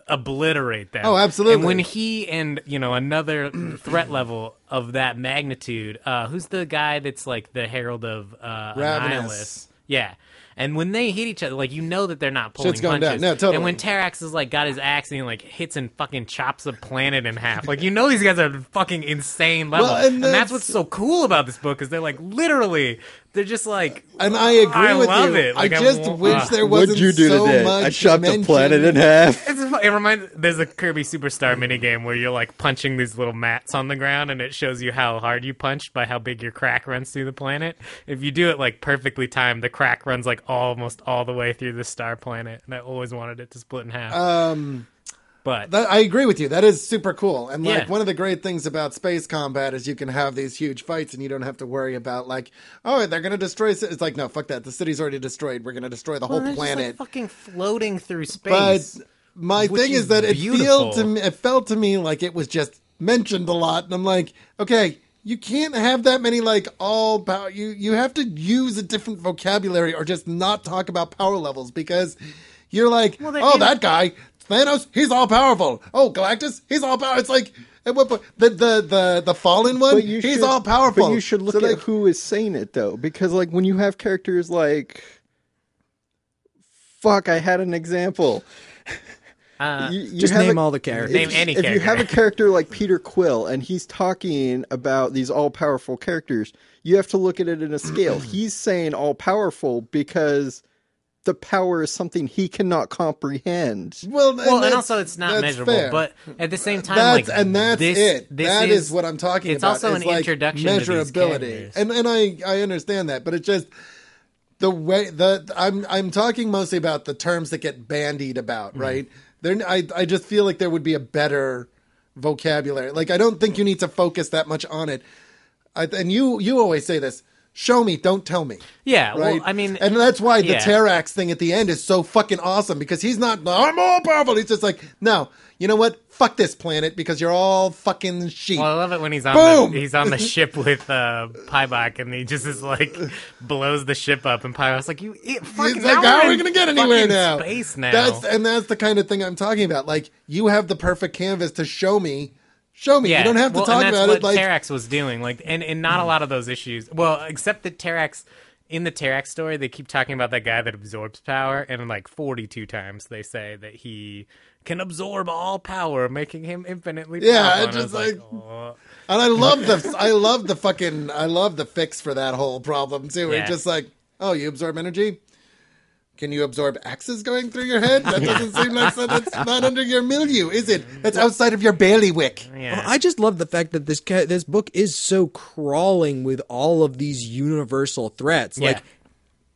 Speaker 1: obliterate them.
Speaker 3: Oh, absolutely.
Speaker 1: And when he and another threat level of that magnitude, who's the guy that's like the herald of Annihilus? Yeah. And when they hit each other, like that they're not pulling
Speaker 3: Shit's going
Speaker 1: punches.
Speaker 3: down. No, totally.
Speaker 1: And when Terax is like got his axe and he like hits and fucking chops a planet in half, like these guys are fucking insane level.
Speaker 3: Well, and
Speaker 1: and that's
Speaker 3: that's-
Speaker 1: what's so cool about this book is they're like literally they're just like.
Speaker 3: And I agree
Speaker 1: I
Speaker 3: with
Speaker 1: love
Speaker 3: you.
Speaker 1: it. Like,
Speaker 3: I just wish there wasn't
Speaker 4: What'd you do
Speaker 3: so
Speaker 4: today?
Speaker 3: much
Speaker 4: I chopped
Speaker 3: mention.
Speaker 4: a planet in half.
Speaker 1: It reminds. There's a Kirby Superstar minigame where you're like punching these little mats on the ground, and it shows you how hard you punched by how big your crack runs through the planet. If you do it like perfectly timed, the crack runs like almost all the way through the star planet. And I always wanted it to split in half. But
Speaker 3: I agree with you. That is super cool. And like
Speaker 1: Yeah.
Speaker 3: one of the great things about space combat is you can have these huge fights and you don't have to worry about like, oh, they're going to destroy. It's like, no, fuck that. The city's already destroyed. We're going to destroy the whole
Speaker 1: they're just, like,
Speaker 3: planet.
Speaker 1: fucking floating through
Speaker 3: But
Speaker 1: space.
Speaker 3: my
Speaker 1: which
Speaker 3: thing
Speaker 1: is
Speaker 3: is that
Speaker 1: beautiful.
Speaker 3: it felt to me like it was just mentioned a lot. And I'm like, okay, you can't have that many like all power. You have to use a different vocabulary or just not talk about power levels because you're like, that guy Thanos, he's all powerful. Oh, Galactus, he's all powerful. It's like at what point the fallen one, he's all powerful.
Speaker 4: But you should look at who is saying it though, because like when you have characters like, fuck, I had an example.
Speaker 2: You just name all the characters.
Speaker 1: Name any character.
Speaker 4: If you have a character like Peter Quill and he's talking about these all-powerful characters, you have to look at it in a scale. He's saying all-powerful because the power is something he cannot comprehend.
Speaker 1: Well, and also it's not measurable, fair. But at the same time, that's
Speaker 3: it. That is what I'm talking
Speaker 1: about. It's also an introduction
Speaker 3: measurability,
Speaker 1: to these
Speaker 3: and I understand that, but it's just the way I'm talking mostly about the terms that get bandied about, right? I just feel like there would be a better vocabulary. Like, I don't think you need to focus that much on it. And you always say this, show me, don't tell me.
Speaker 1: Yeah,
Speaker 3: right?
Speaker 1: well, I mean...
Speaker 3: And that's why the Terrax thing at the end is so fucking awesome, because he's not, I'm all powerful. He's just like, no, you know what? Fuck this planet, because you're all fucking sheep.
Speaker 1: Well, I love it when he's on the ship with Pybok, and he just is like, blows the ship up, and Pybok's like, fucking
Speaker 3: how are we going to get anywhere now?
Speaker 1: Space now.
Speaker 3: That's the kind of thing I'm talking about. Like, you have the perfect canvas to show me. Yeah. You don't have to talk about it.
Speaker 1: And that's
Speaker 3: what
Speaker 1: Terrax was doing. Like, and not a lot of those issues. Well, except that Terrax, in the Terrax story, they keep talking about that guy that absorbs power, and like 42 times they say that he can absorb all power, making him infinitely powerful.
Speaker 3: Yeah, it's just like oh. And I love the fix for that whole problem too. Yeah. It's just like, oh, you absorb energy? Can you absorb axes going through your head? That doesn't seem like that's not under your milieu, is it? That's outside of your bailiwick.
Speaker 2: Yeah. Well, I just love the fact that this book is so crawling with all of these universal threats. Yeah. Like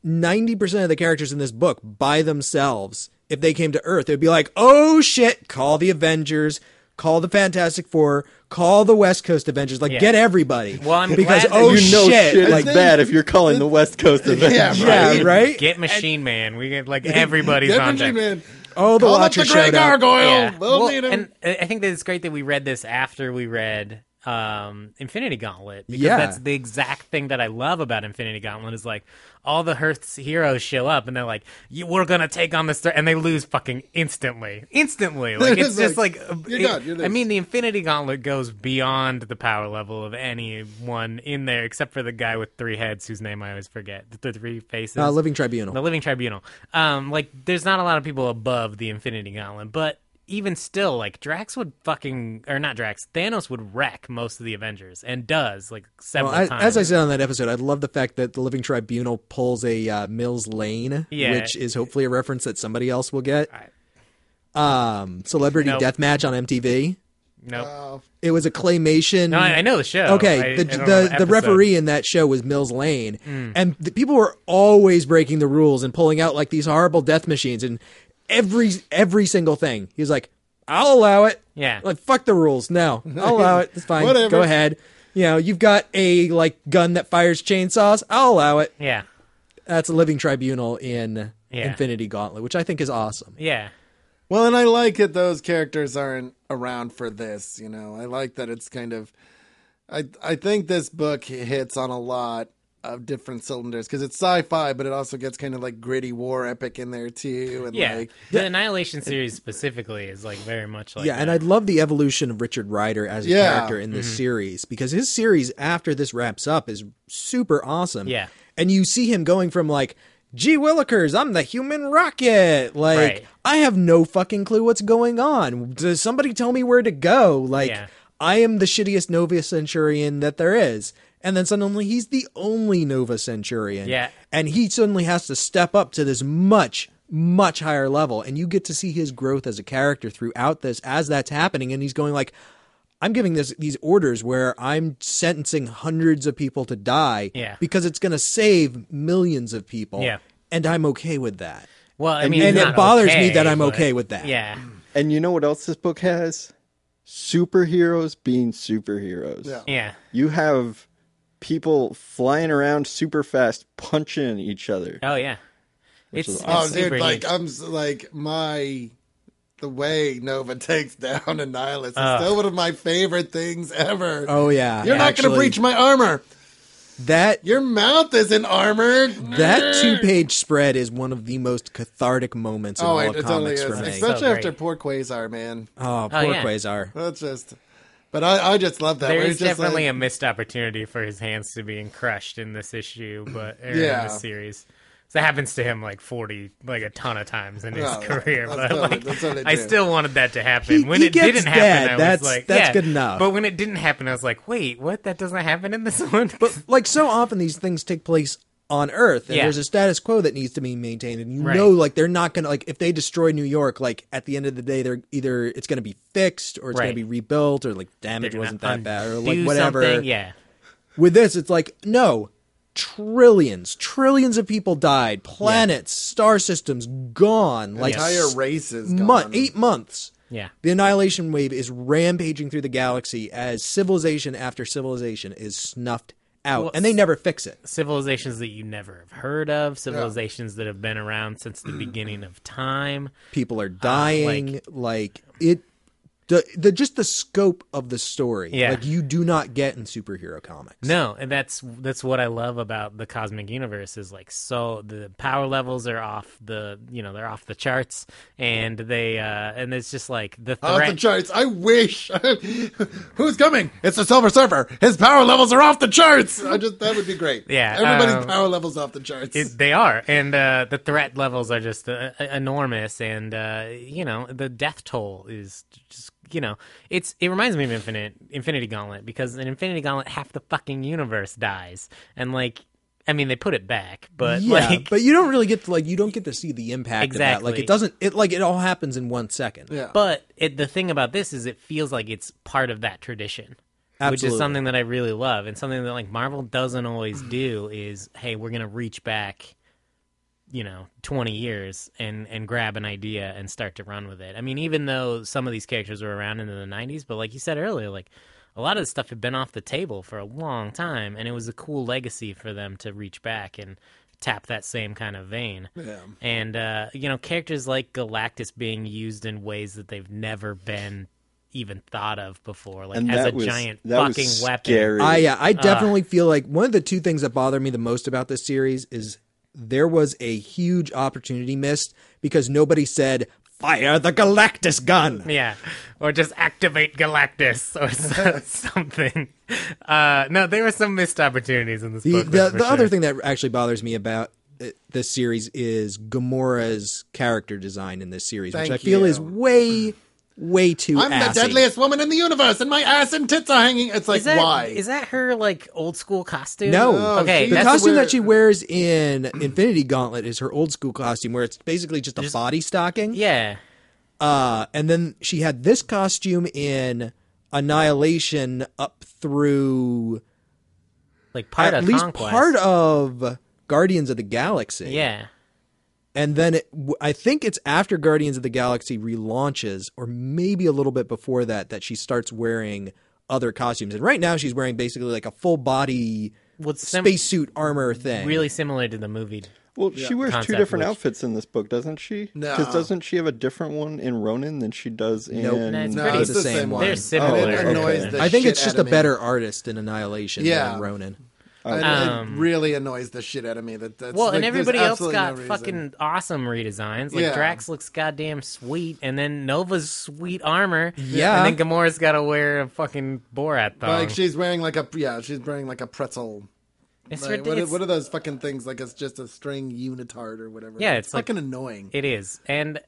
Speaker 2: 90% of the characters in this book by themselves, if they came to Earth, they'd be like, oh shit, call the Avengers, call the Fantastic Four, call the West Coast Avengers, get everybody.
Speaker 1: Well, I'm
Speaker 2: because
Speaker 1: glad
Speaker 2: shit
Speaker 4: is like bad if you're calling the West Coast Avengers.
Speaker 2: Yeah, right.
Speaker 1: Get Machine Man. We get everybody's
Speaker 3: get
Speaker 1: on
Speaker 3: Machine
Speaker 1: deck.
Speaker 3: Man.
Speaker 2: Oh, the Watcher showed up.
Speaker 3: Gargoyle.
Speaker 1: Yeah.
Speaker 3: We'll need him.
Speaker 1: And I think that it's great that we read this after we read Infinity Gauntlet, because that's the exact thing that I love about Infinity Gauntlet is like all the Earth's heroes show up and they're like, we're gonna take on this and they lose fucking instantly. Like it's just like I mean, the Infinity Gauntlet goes beyond the power level of anyone in there except for the guy with 3 heads whose name I always forget, the 3 faces.
Speaker 2: Living Tribunal.
Speaker 1: The Living Tribunal. Like there's not a lot of people above the Infinity Gauntlet, but even still, like, Thanos would wreck most of the Avengers, and does, like, several times.
Speaker 2: As I said on that episode, I love the fact that the Living Tribunal pulls a Mills Lane, which is hopefully a reference that somebody else will get. Celebrity Deathmatch on MTV.
Speaker 1: Nope.
Speaker 2: It was a claymation.
Speaker 1: No, I know the show.
Speaker 2: Okay, the referee in that show was Mills Lane, and the people were always breaking the rules and pulling out, like, these horrible death machines, and every single thing. He was like, I'll allow it.
Speaker 1: Yeah.
Speaker 2: Like, fuck the rules. No, I'll allow it. It's fine.
Speaker 3: Whatever.
Speaker 2: Go ahead. You know, you've got a, like, gun that fires chainsaws. I'll allow it.
Speaker 1: Yeah.
Speaker 2: That's a Living Tribunal in Infinity Gauntlet, which I think is awesome.
Speaker 1: Yeah.
Speaker 3: Well, and I like that those characters aren't around for this, you know. I like that it's kind of... I think this book hits on a lot of different cylinders because it's sci-fi, but it also gets kind of like gritty war epic in there too. And
Speaker 1: the Annihilation series specifically is like very much like
Speaker 2: and I love the evolution of Richard Rider as a character in this series, because his series after this wraps up is super awesome.
Speaker 1: Yeah,
Speaker 2: and you see him going from like, gee willikers, I'm the human rocket. Like, I have no fucking clue what's going on. Does somebody tell me where to go? Like, I am the shittiest Nova Centurion that there is. And then suddenly he's the only Nova Centurion.
Speaker 1: Yeah.
Speaker 2: And he suddenly has to step up to this much, much higher level. And you get to see his growth as a character throughout this as that's happening. And he's going like, I'm giving these orders where I'm sentencing hundreds of people to die because it's going to save millions of people. Yeah. And I'm okay with that.
Speaker 1: Well, I mean,
Speaker 2: and it bothers me that I'm okay with that.
Speaker 1: Yeah.
Speaker 4: And you know what else this book has? Superheroes being superheroes.
Speaker 1: Yeah.
Speaker 4: You have people flying around super fast, punching each other.
Speaker 1: Oh yeah,
Speaker 3: dude, like I'm like my the way Nova takes down Annihilus is still one of my favorite things ever.
Speaker 2: Oh yeah,
Speaker 3: You're not going to breach my armor. Your mouth isn't armored.
Speaker 2: That 2-page spread is one of the most cathartic moments in all of comics for me.
Speaker 3: Especially after poor Quasar, man.
Speaker 2: Oh, poor Quasar.
Speaker 3: That's just... But I just love that.
Speaker 1: There's definitely a missed opportunity for his hands to being crushed in this issue, but in this series. So that happens to him like a ton of times in his career. But I still wanted that to happen. When it didn't happen, I was like,
Speaker 2: that's good enough.
Speaker 1: But when it didn't happen, I was like, wait, what? That doesn't happen in this one?
Speaker 2: But like so often these things take place on Earth, and there's a status quo that needs to be maintained, and know, like, they're not going to, like, if they destroy New York, like, at the end of the day, they're either, it's going to be fixed, or it's going to be rebuilt, or, like, damage wasn't that bad, or, like, whatever.
Speaker 1: Yeah.
Speaker 2: With this, it's like, no, trillions of people died, planets, star systems gone, like,
Speaker 3: entire races gone.
Speaker 2: 8 months.
Speaker 1: Yeah.
Speaker 2: The Annihilation Wave is rampaging through the galaxy as civilization after civilization is snuffed out, well, and they never fix it.
Speaker 1: Civilizations that you never have heard of, civilizations that have been around since the beginning of time.
Speaker 2: People are dying, like it. Just the scope of the story, like you do not get in superhero comics.
Speaker 1: No, and that's what I love about the cosmic universe is like, so the power levels are off the they're off the charts, and they and it's just like the threat.
Speaker 3: Off the charts. I wish. Who's coming? It's the Silver Surfer. His power levels are off the charts. That would be great.
Speaker 1: Yeah,
Speaker 3: everybody's power levels off the charts.
Speaker 1: They are, and the threat levels are just enormous, and the death toll is just. It reminds me of Infinity Gauntlet, because in Infinity Gauntlet, half the fucking universe dies, and like, I mean, they put it back, but
Speaker 2: but you don't really get to you don't get to see the impact of that. Like, it all happens in 1 second.
Speaker 3: Yeah.
Speaker 1: But the thing about this is it feels like it's part of that tradition. Absolutely. Which is something that I really love, and something that like Marvel doesn't always do is, hey, we're gonna reach back 20 years and grab an idea and start to run with it. I mean, even though some of these characters were around in the 90s, but like you said earlier, like a lot of this stuff had been off the table for a long time, and it was a cool legacy for them to reach back and tap that same kind of vein.
Speaker 3: Yeah.
Speaker 1: And, characters like Galactus being used in ways that they've never been even thought of before, like as a giant fucking weapon.
Speaker 2: I definitely feel like one of the two things that bother me the most about this series is there was a huge opportunity missed because nobody said, fire the Galactus gun.
Speaker 1: Yeah, or just activate Galactus or something. No, there were some missed opportunities in this book.
Speaker 2: The other thing that actually bothers me about this series is Gamora's character design in this series, which I feel is way too
Speaker 3: I'm
Speaker 2: assy.
Speaker 3: The deadliest woman in the universe, and my ass and tits are hanging. It's like, why?
Speaker 1: Is that her, like, old school costume?
Speaker 2: No.
Speaker 1: Okay.
Speaker 2: The costume that she wears in Infinity Gauntlet is her old school costume, where it's basically just a body stocking.
Speaker 1: Yeah.
Speaker 2: And then she had this costume in Annihilation up through...
Speaker 1: like, part
Speaker 2: at
Speaker 1: of
Speaker 2: least
Speaker 1: Conquest.
Speaker 2: part of Guardians of the Galaxy.
Speaker 1: Yeah.
Speaker 2: And then I think it's after Guardians of the Galaxy relaunches, or maybe a little bit before that she starts wearing other costumes. And right now she's wearing basically like a full body spacesuit armor thing.
Speaker 1: Really similar to the movie.
Speaker 4: Well, she wears two different outfits in this book, doesn't she?
Speaker 3: No.
Speaker 4: Because doesn't she have a different one in Ronin than she does in...
Speaker 2: Nope.
Speaker 3: It's the same one.
Speaker 1: They're similar.
Speaker 3: It annoys the
Speaker 2: I think it's
Speaker 3: shit
Speaker 2: just
Speaker 3: out
Speaker 2: a
Speaker 3: of me.
Speaker 2: better artist in Annihilation than Ronin.
Speaker 3: And it really annoys the shit out of me.
Speaker 1: And everybody else got fucking awesome redesigns. Like, Drax looks goddamn sweet, and then Nova's sweet armor.
Speaker 2: Yeah.
Speaker 1: And then Gamora's got to wear a fucking Borat thong.
Speaker 3: Like, she's wearing like a pretzel.
Speaker 1: It's
Speaker 3: like,
Speaker 1: ridiculous.
Speaker 3: What are those fucking things? Like, it's just a string unitard or whatever.
Speaker 1: Yeah,
Speaker 3: it's fucking annoying.
Speaker 1: It is. And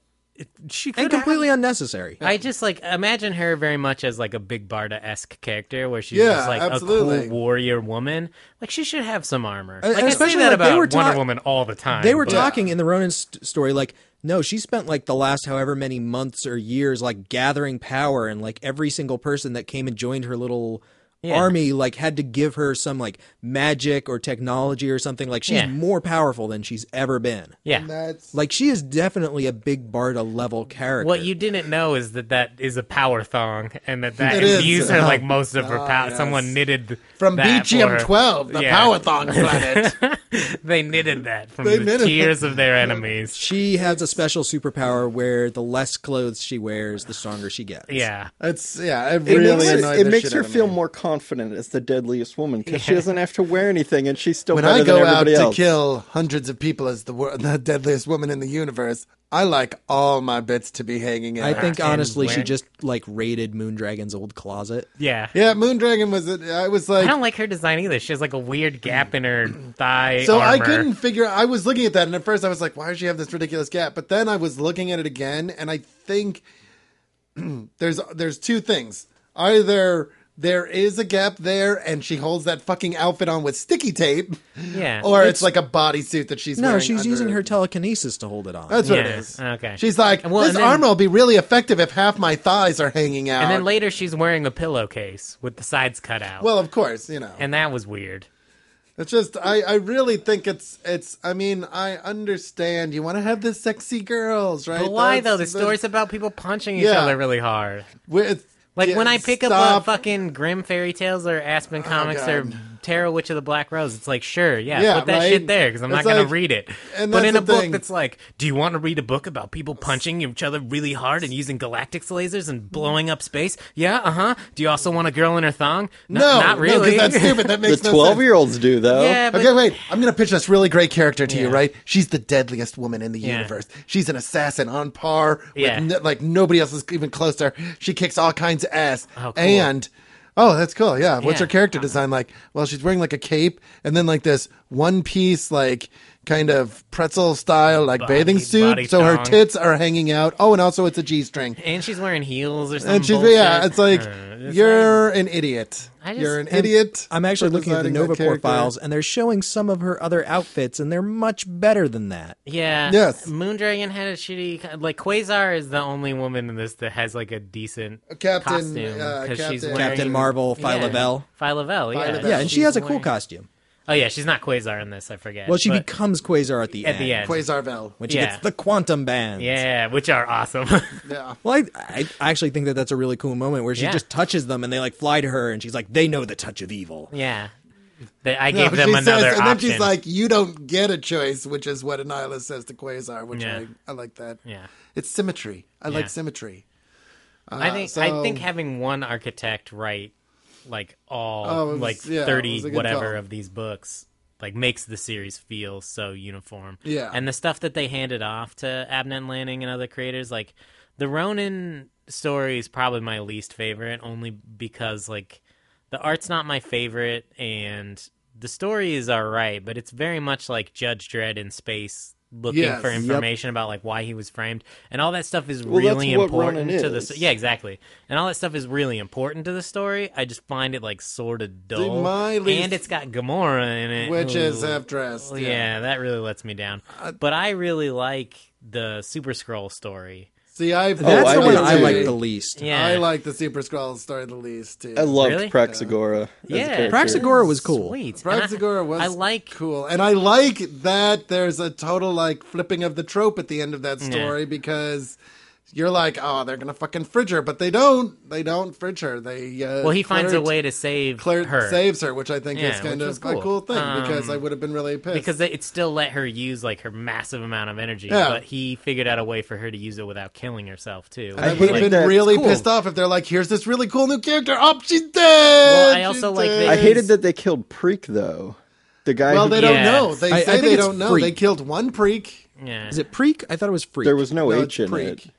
Speaker 1: she could
Speaker 2: and completely unnecessary.
Speaker 1: I just imagine her very much as like a Big Barda-esque character, where she's just like
Speaker 3: absolutely.
Speaker 1: a cool warrior woman. Like, she should have some armor.
Speaker 2: Like,
Speaker 1: I
Speaker 2: especially
Speaker 1: say that about
Speaker 2: Wonder
Speaker 1: Woman all the time.
Speaker 2: They were talking in the Ronin story, like, no, she spent like the last however many months or years like gathering power, and like every single person that came and joined her little army like had to give her some like magic or technology or something. Like, she's more powerful than she's ever been.
Speaker 1: Yeah.
Speaker 2: Like, she is definitely a Big Barda level character.
Speaker 1: What you didn't know is that is a power thong, and that imbues her like most of her power. Yes. Someone knitted
Speaker 3: from
Speaker 1: that
Speaker 3: BGM 12, the power thong planet.
Speaker 1: They knitted that from
Speaker 3: They
Speaker 1: the
Speaker 3: knitted
Speaker 1: tears of their enemies.
Speaker 2: She has a special superpower where the less clothes she wears, the stronger she gets.
Speaker 1: Yeah.
Speaker 3: It
Speaker 4: It
Speaker 3: really
Speaker 4: makes,
Speaker 3: annoyed
Speaker 4: it
Speaker 3: the
Speaker 4: makes
Speaker 3: shit
Speaker 4: her
Speaker 3: out of
Speaker 4: feel
Speaker 3: me.
Speaker 4: more confident as the deadliest woman because she doesn't have to wear anything and she's still
Speaker 3: When
Speaker 4: better
Speaker 3: I
Speaker 4: than
Speaker 3: go out
Speaker 4: everybody
Speaker 3: to
Speaker 4: else.
Speaker 3: kill hundreds of people as the deadliest woman in the universe, I like all my bits to be hanging out.
Speaker 2: I think
Speaker 1: And
Speaker 2: honestly she
Speaker 1: wearing-
Speaker 2: just like raided Moondragon's old closet.
Speaker 1: Yeah.
Speaker 3: Yeah, Moondragon was. I was like,
Speaker 1: I don't like her design either. She has like a weird gap in her thigh
Speaker 3: so
Speaker 1: armor.
Speaker 3: I couldn't figure. I was looking at that, and at first I was like, "Why does she have this ridiculous gap?" But then I was looking at it again, and I think there's two things. Either there is a gap there, and she holds that fucking outfit on with sticky tape,
Speaker 1: Yeah.
Speaker 3: or it's like a bodysuit that she's
Speaker 2: No,
Speaker 3: wearing.
Speaker 2: she's
Speaker 3: under
Speaker 2: using
Speaker 3: it.
Speaker 2: her telekinesis to hold it on.
Speaker 3: That's what it
Speaker 1: Yeah,
Speaker 3: is.
Speaker 1: okay.
Speaker 3: She's like,
Speaker 1: Well,
Speaker 3: this
Speaker 1: and then-
Speaker 3: armor will be really effective if half my thighs are hanging out.
Speaker 1: And then later she's wearing a pillowcase with the sides cut out.
Speaker 3: well, of course, you know.
Speaker 1: and that was weird.
Speaker 3: It's just, I really think it's, I mean, I understand you want to have the sexy girls, right?
Speaker 1: But why though? The
Speaker 3: That's-
Speaker 1: story's about people punching each
Speaker 3: Yeah.
Speaker 1: other really hard.
Speaker 3: with-
Speaker 1: Like
Speaker 3: yeah,
Speaker 1: when I pick up
Speaker 3: stop.
Speaker 1: a fucking Grimm Fairy Tales or Aspen Comics or
Speaker 3: God.
Speaker 1: Tarot Witch of the Black Rose, it's like, sure, yeah,
Speaker 3: Yeah,
Speaker 1: put that
Speaker 3: right?
Speaker 1: shit there because I'm not
Speaker 3: It's
Speaker 1: going
Speaker 3: like-
Speaker 1: to read it.
Speaker 3: and
Speaker 1: But
Speaker 3: that's
Speaker 1: in a
Speaker 3: the
Speaker 1: book
Speaker 3: thing.
Speaker 1: that's like, do you want to read a book about people punching each other really hard and using Galactus lasers and blowing up space? Yeah, uh-huh. Do you also want a girl in her thong?
Speaker 3: No,
Speaker 1: Not really.
Speaker 3: No, because that's stupid. That
Speaker 4: The
Speaker 3: makes no
Speaker 4: 12-year-olds do, though.
Speaker 1: Yeah, but
Speaker 3: Okay, wait. I'm going to pitch this really great character to you,
Speaker 1: Yeah.
Speaker 3: right? She's the deadliest woman in the
Speaker 1: Yeah.
Speaker 3: universe. She's an assassin on par with
Speaker 1: Yeah.
Speaker 3: like nobody else is even close to her. She kicks all kinds of ass.
Speaker 1: Oh, cool.
Speaker 3: And oh, that's cool. Yeah. What's
Speaker 1: Yeah.
Speaker 3: her character design like? Well, she's wearing like a cape and then like this one piece like kind of pretzel style like bathing
Speaker 1: body
Speaker 3: suit. So her
Speaker 1: thong.
Speaker 3: tits are hanging out. Oh, and also it's a G-string.
Speaker 1: and she's wearing heels or something.
Speaker 3: And she's
Speaker 1: bullshit.
Speaker 3: yeah, it's like
Speaker 1: It's
Speaker 3: you're an idiot.
Speaker 1: I just-
Speaker 3: You're an
Speaker 1: and
Speaker 3: idiot.
Speaker 2: I'm actually
Speaker 3: for
Speaker 2: looking at the
Speaker 3: designing that
Speaker 2: Nova Corps
Speaker 3: character.
Speaker 2: files, and they're showing some of her other outfits, and they're much better than that.
Speaker 1: Yeah.
Speaker 3: Yes.
Speaker 1: Moondragon had a shitty. Like Quasar is the only woman in this that has like a decent
Speaker 3: Captain,
Speaker 1: costume because she's
Speaker 3: Captain-
Speaker 1: wearing
Speaker 2: Captain Marvel, Phi
Speaker 1: Yeah.
Speaker 2: Lavelle.
Speaker 1: Phi Lavelle, yeah.
Speaker 3: Lavelle.
Speaker 2: Yeah, and she
Speaker 1: She's
Speaker 2: has a cool
Speaker 1: wearing-
Speaker 2: costume.
Speaker 1: Oh yeah, she's not Quasar in this. I forget.
Speaker 2: Well, she
Speaker 1: but
Speaker 2: becomes Quasar at the
Speaker 1: at
Speaker 2: end.
Speaker 1: the end.
Speaker 3: Quasarvel.
Speaker 2: When she
Speaker 1: Yeah.
Speaker 2: gets the quantum bands.
Speaker 1: Yeah, which are awesome.
Speaker 3: Yeah.
Speaker 2: Well, I actually think that that's a really cool moment where she
Speaker 1: Yeah.
Speaker 2: just touches them and they like fly to her and she's like, they know the touch of evil.
Speaker 1: yeah. I
Speaker 3: No,
Speaker 1: gave them
Speaker 3: she
Speaker 1: another
Speaker 3: says, and then
Speaker 1: option.
Speaker 3: she's like, "You don't get a choice," which is what Annihilus says to Quasar, which
Speaker 1: Yeah.
Speaker 3: I like that.
Speaker 1: yeah.
Speaker 3: It's symmetry. I
Speaker 1: Yeah.
Speaker 3: like symmetry.
Speaker 1: I
Speaker 3: so-
Speaker 1: think having one architect write like all
Speaker 3: Oh, it was-
Speaker 1: like
Speaker 3: yeah, it
Speaker 1: 30
Speaker 3: was a good
Speaker 1: whatever
Speaker 3: call.
Speaker 1: of these books like makes the series feel so uniform.
Speaker 3: Yeah.
Speaker 1: And the stuff that they handed off to Abnett and Lanning and other creators, like the Ronin story is probably my least favorite, only because like the art's not my favorite and the story is alright, but it's very much like Judge Dredd in space looking
Speaker 3: Yes.
Speaker 1: for
Speaker 3: Yep.
Speaker 1: information about like why he was framed, and all that stuff is
Speaker 4: Well, that's
Speaker 1: really
Speaker 4: what
Speaker 1: important
Speaker 4: Ronin
Speaker 1: to the
Speaker 4: is.
Speaker 1: yeah, exactly, and all that stuff is really important to the story. I just find it like sort of dull,
Speaker 3: my least-
Speaker 1: and it's got Gamora in it,
Speaker 3: Which is
Speaker 1: Ooh.
Speaker 3: half dressed.
Speaker 1: Yeah, that really lets me down. But I really like the Super Skrull story.
Speaker 3: See, I
Speaker 2: That's
Speaker 4: I
Speaker 2: the one
Speaker 4: do
Speaker 2: I
Speaker 4: too.
Speaker 2: like the least.
Speaker 1: Yeah,
Speaker 3: I like the Super Skrull story the least too.
Speaker 4: I loved
Speaker 1: Really?
Speaker 4: Praxagora. As a
Speaker 1: Yeah.
Speaker 4: character.
Speaker 2: Praxagora was cool.
Speaker 1: Sweet. And
Speaker 3: Praxagora was
Speaker 1: I like
Speaker 3: cool, and I like that there's a total like flipping of the trope at the end of that story because you're like, oh, they're gonna fucking fridge her, but they don't. They don't fridge her. They
Speaker 1: well, he finds a
Speaker 3: Claire-
Speaker 1: way to save
Speaker 3: Claire
Speaker 1: her.
Speaker 3: saves her, which I think
Speaker 1: Yeah,
Speaker 3: is kind
Speaker 1: which
Speaker 3: of
Speaker 1: was
Speaker 3: a
Speaker 1: cool.
Speaker 3: cool thing because I would have been really pissed.
Speaker 1: Because it still let her use like her massive amount of energy,
Speaker 3: Yeah.
Speaker 1: but he figured out a way for her to use it without killing herself too.
Speaker 3: I
Speaker 4: hate
Speaker 3: would have
Speaker 4: that.
Speaker 3: been really
Speaker 2: Cool.
Speaker 3: pissed off if they're like, here's this really cool new character. Oh, she's dead.
Speaker 1: Well, I also
Speaker 3: She's
Speaker 1: like
Speaker 3: dead.
Speaker 1: that-
Speaker 4: I hated that they killed Preek, though. The guy
Speaker 3: Well,
Speaker 4: who
Speaker 3: they
Speaker 1: Yeah.
Speaker 3: don't know. They
Speaker 2: I
Speaker 3: say
Speaker 2: think
Speaker 3: they
Speaker 2: it's
Speaker 3: don't know.
Speaker 2: Freak.
Speaker 3: They killed one Preek.
Speaker 1: Yeah,
Speaker 2: Is it Preek? I thought it was Freak.
Speaker 4: there was no
Speaker 3: No,
Speaker 4: H
Speaker 3: it's
Speaker 4: in
Speaker 3: Preek.
Speaker 4: it.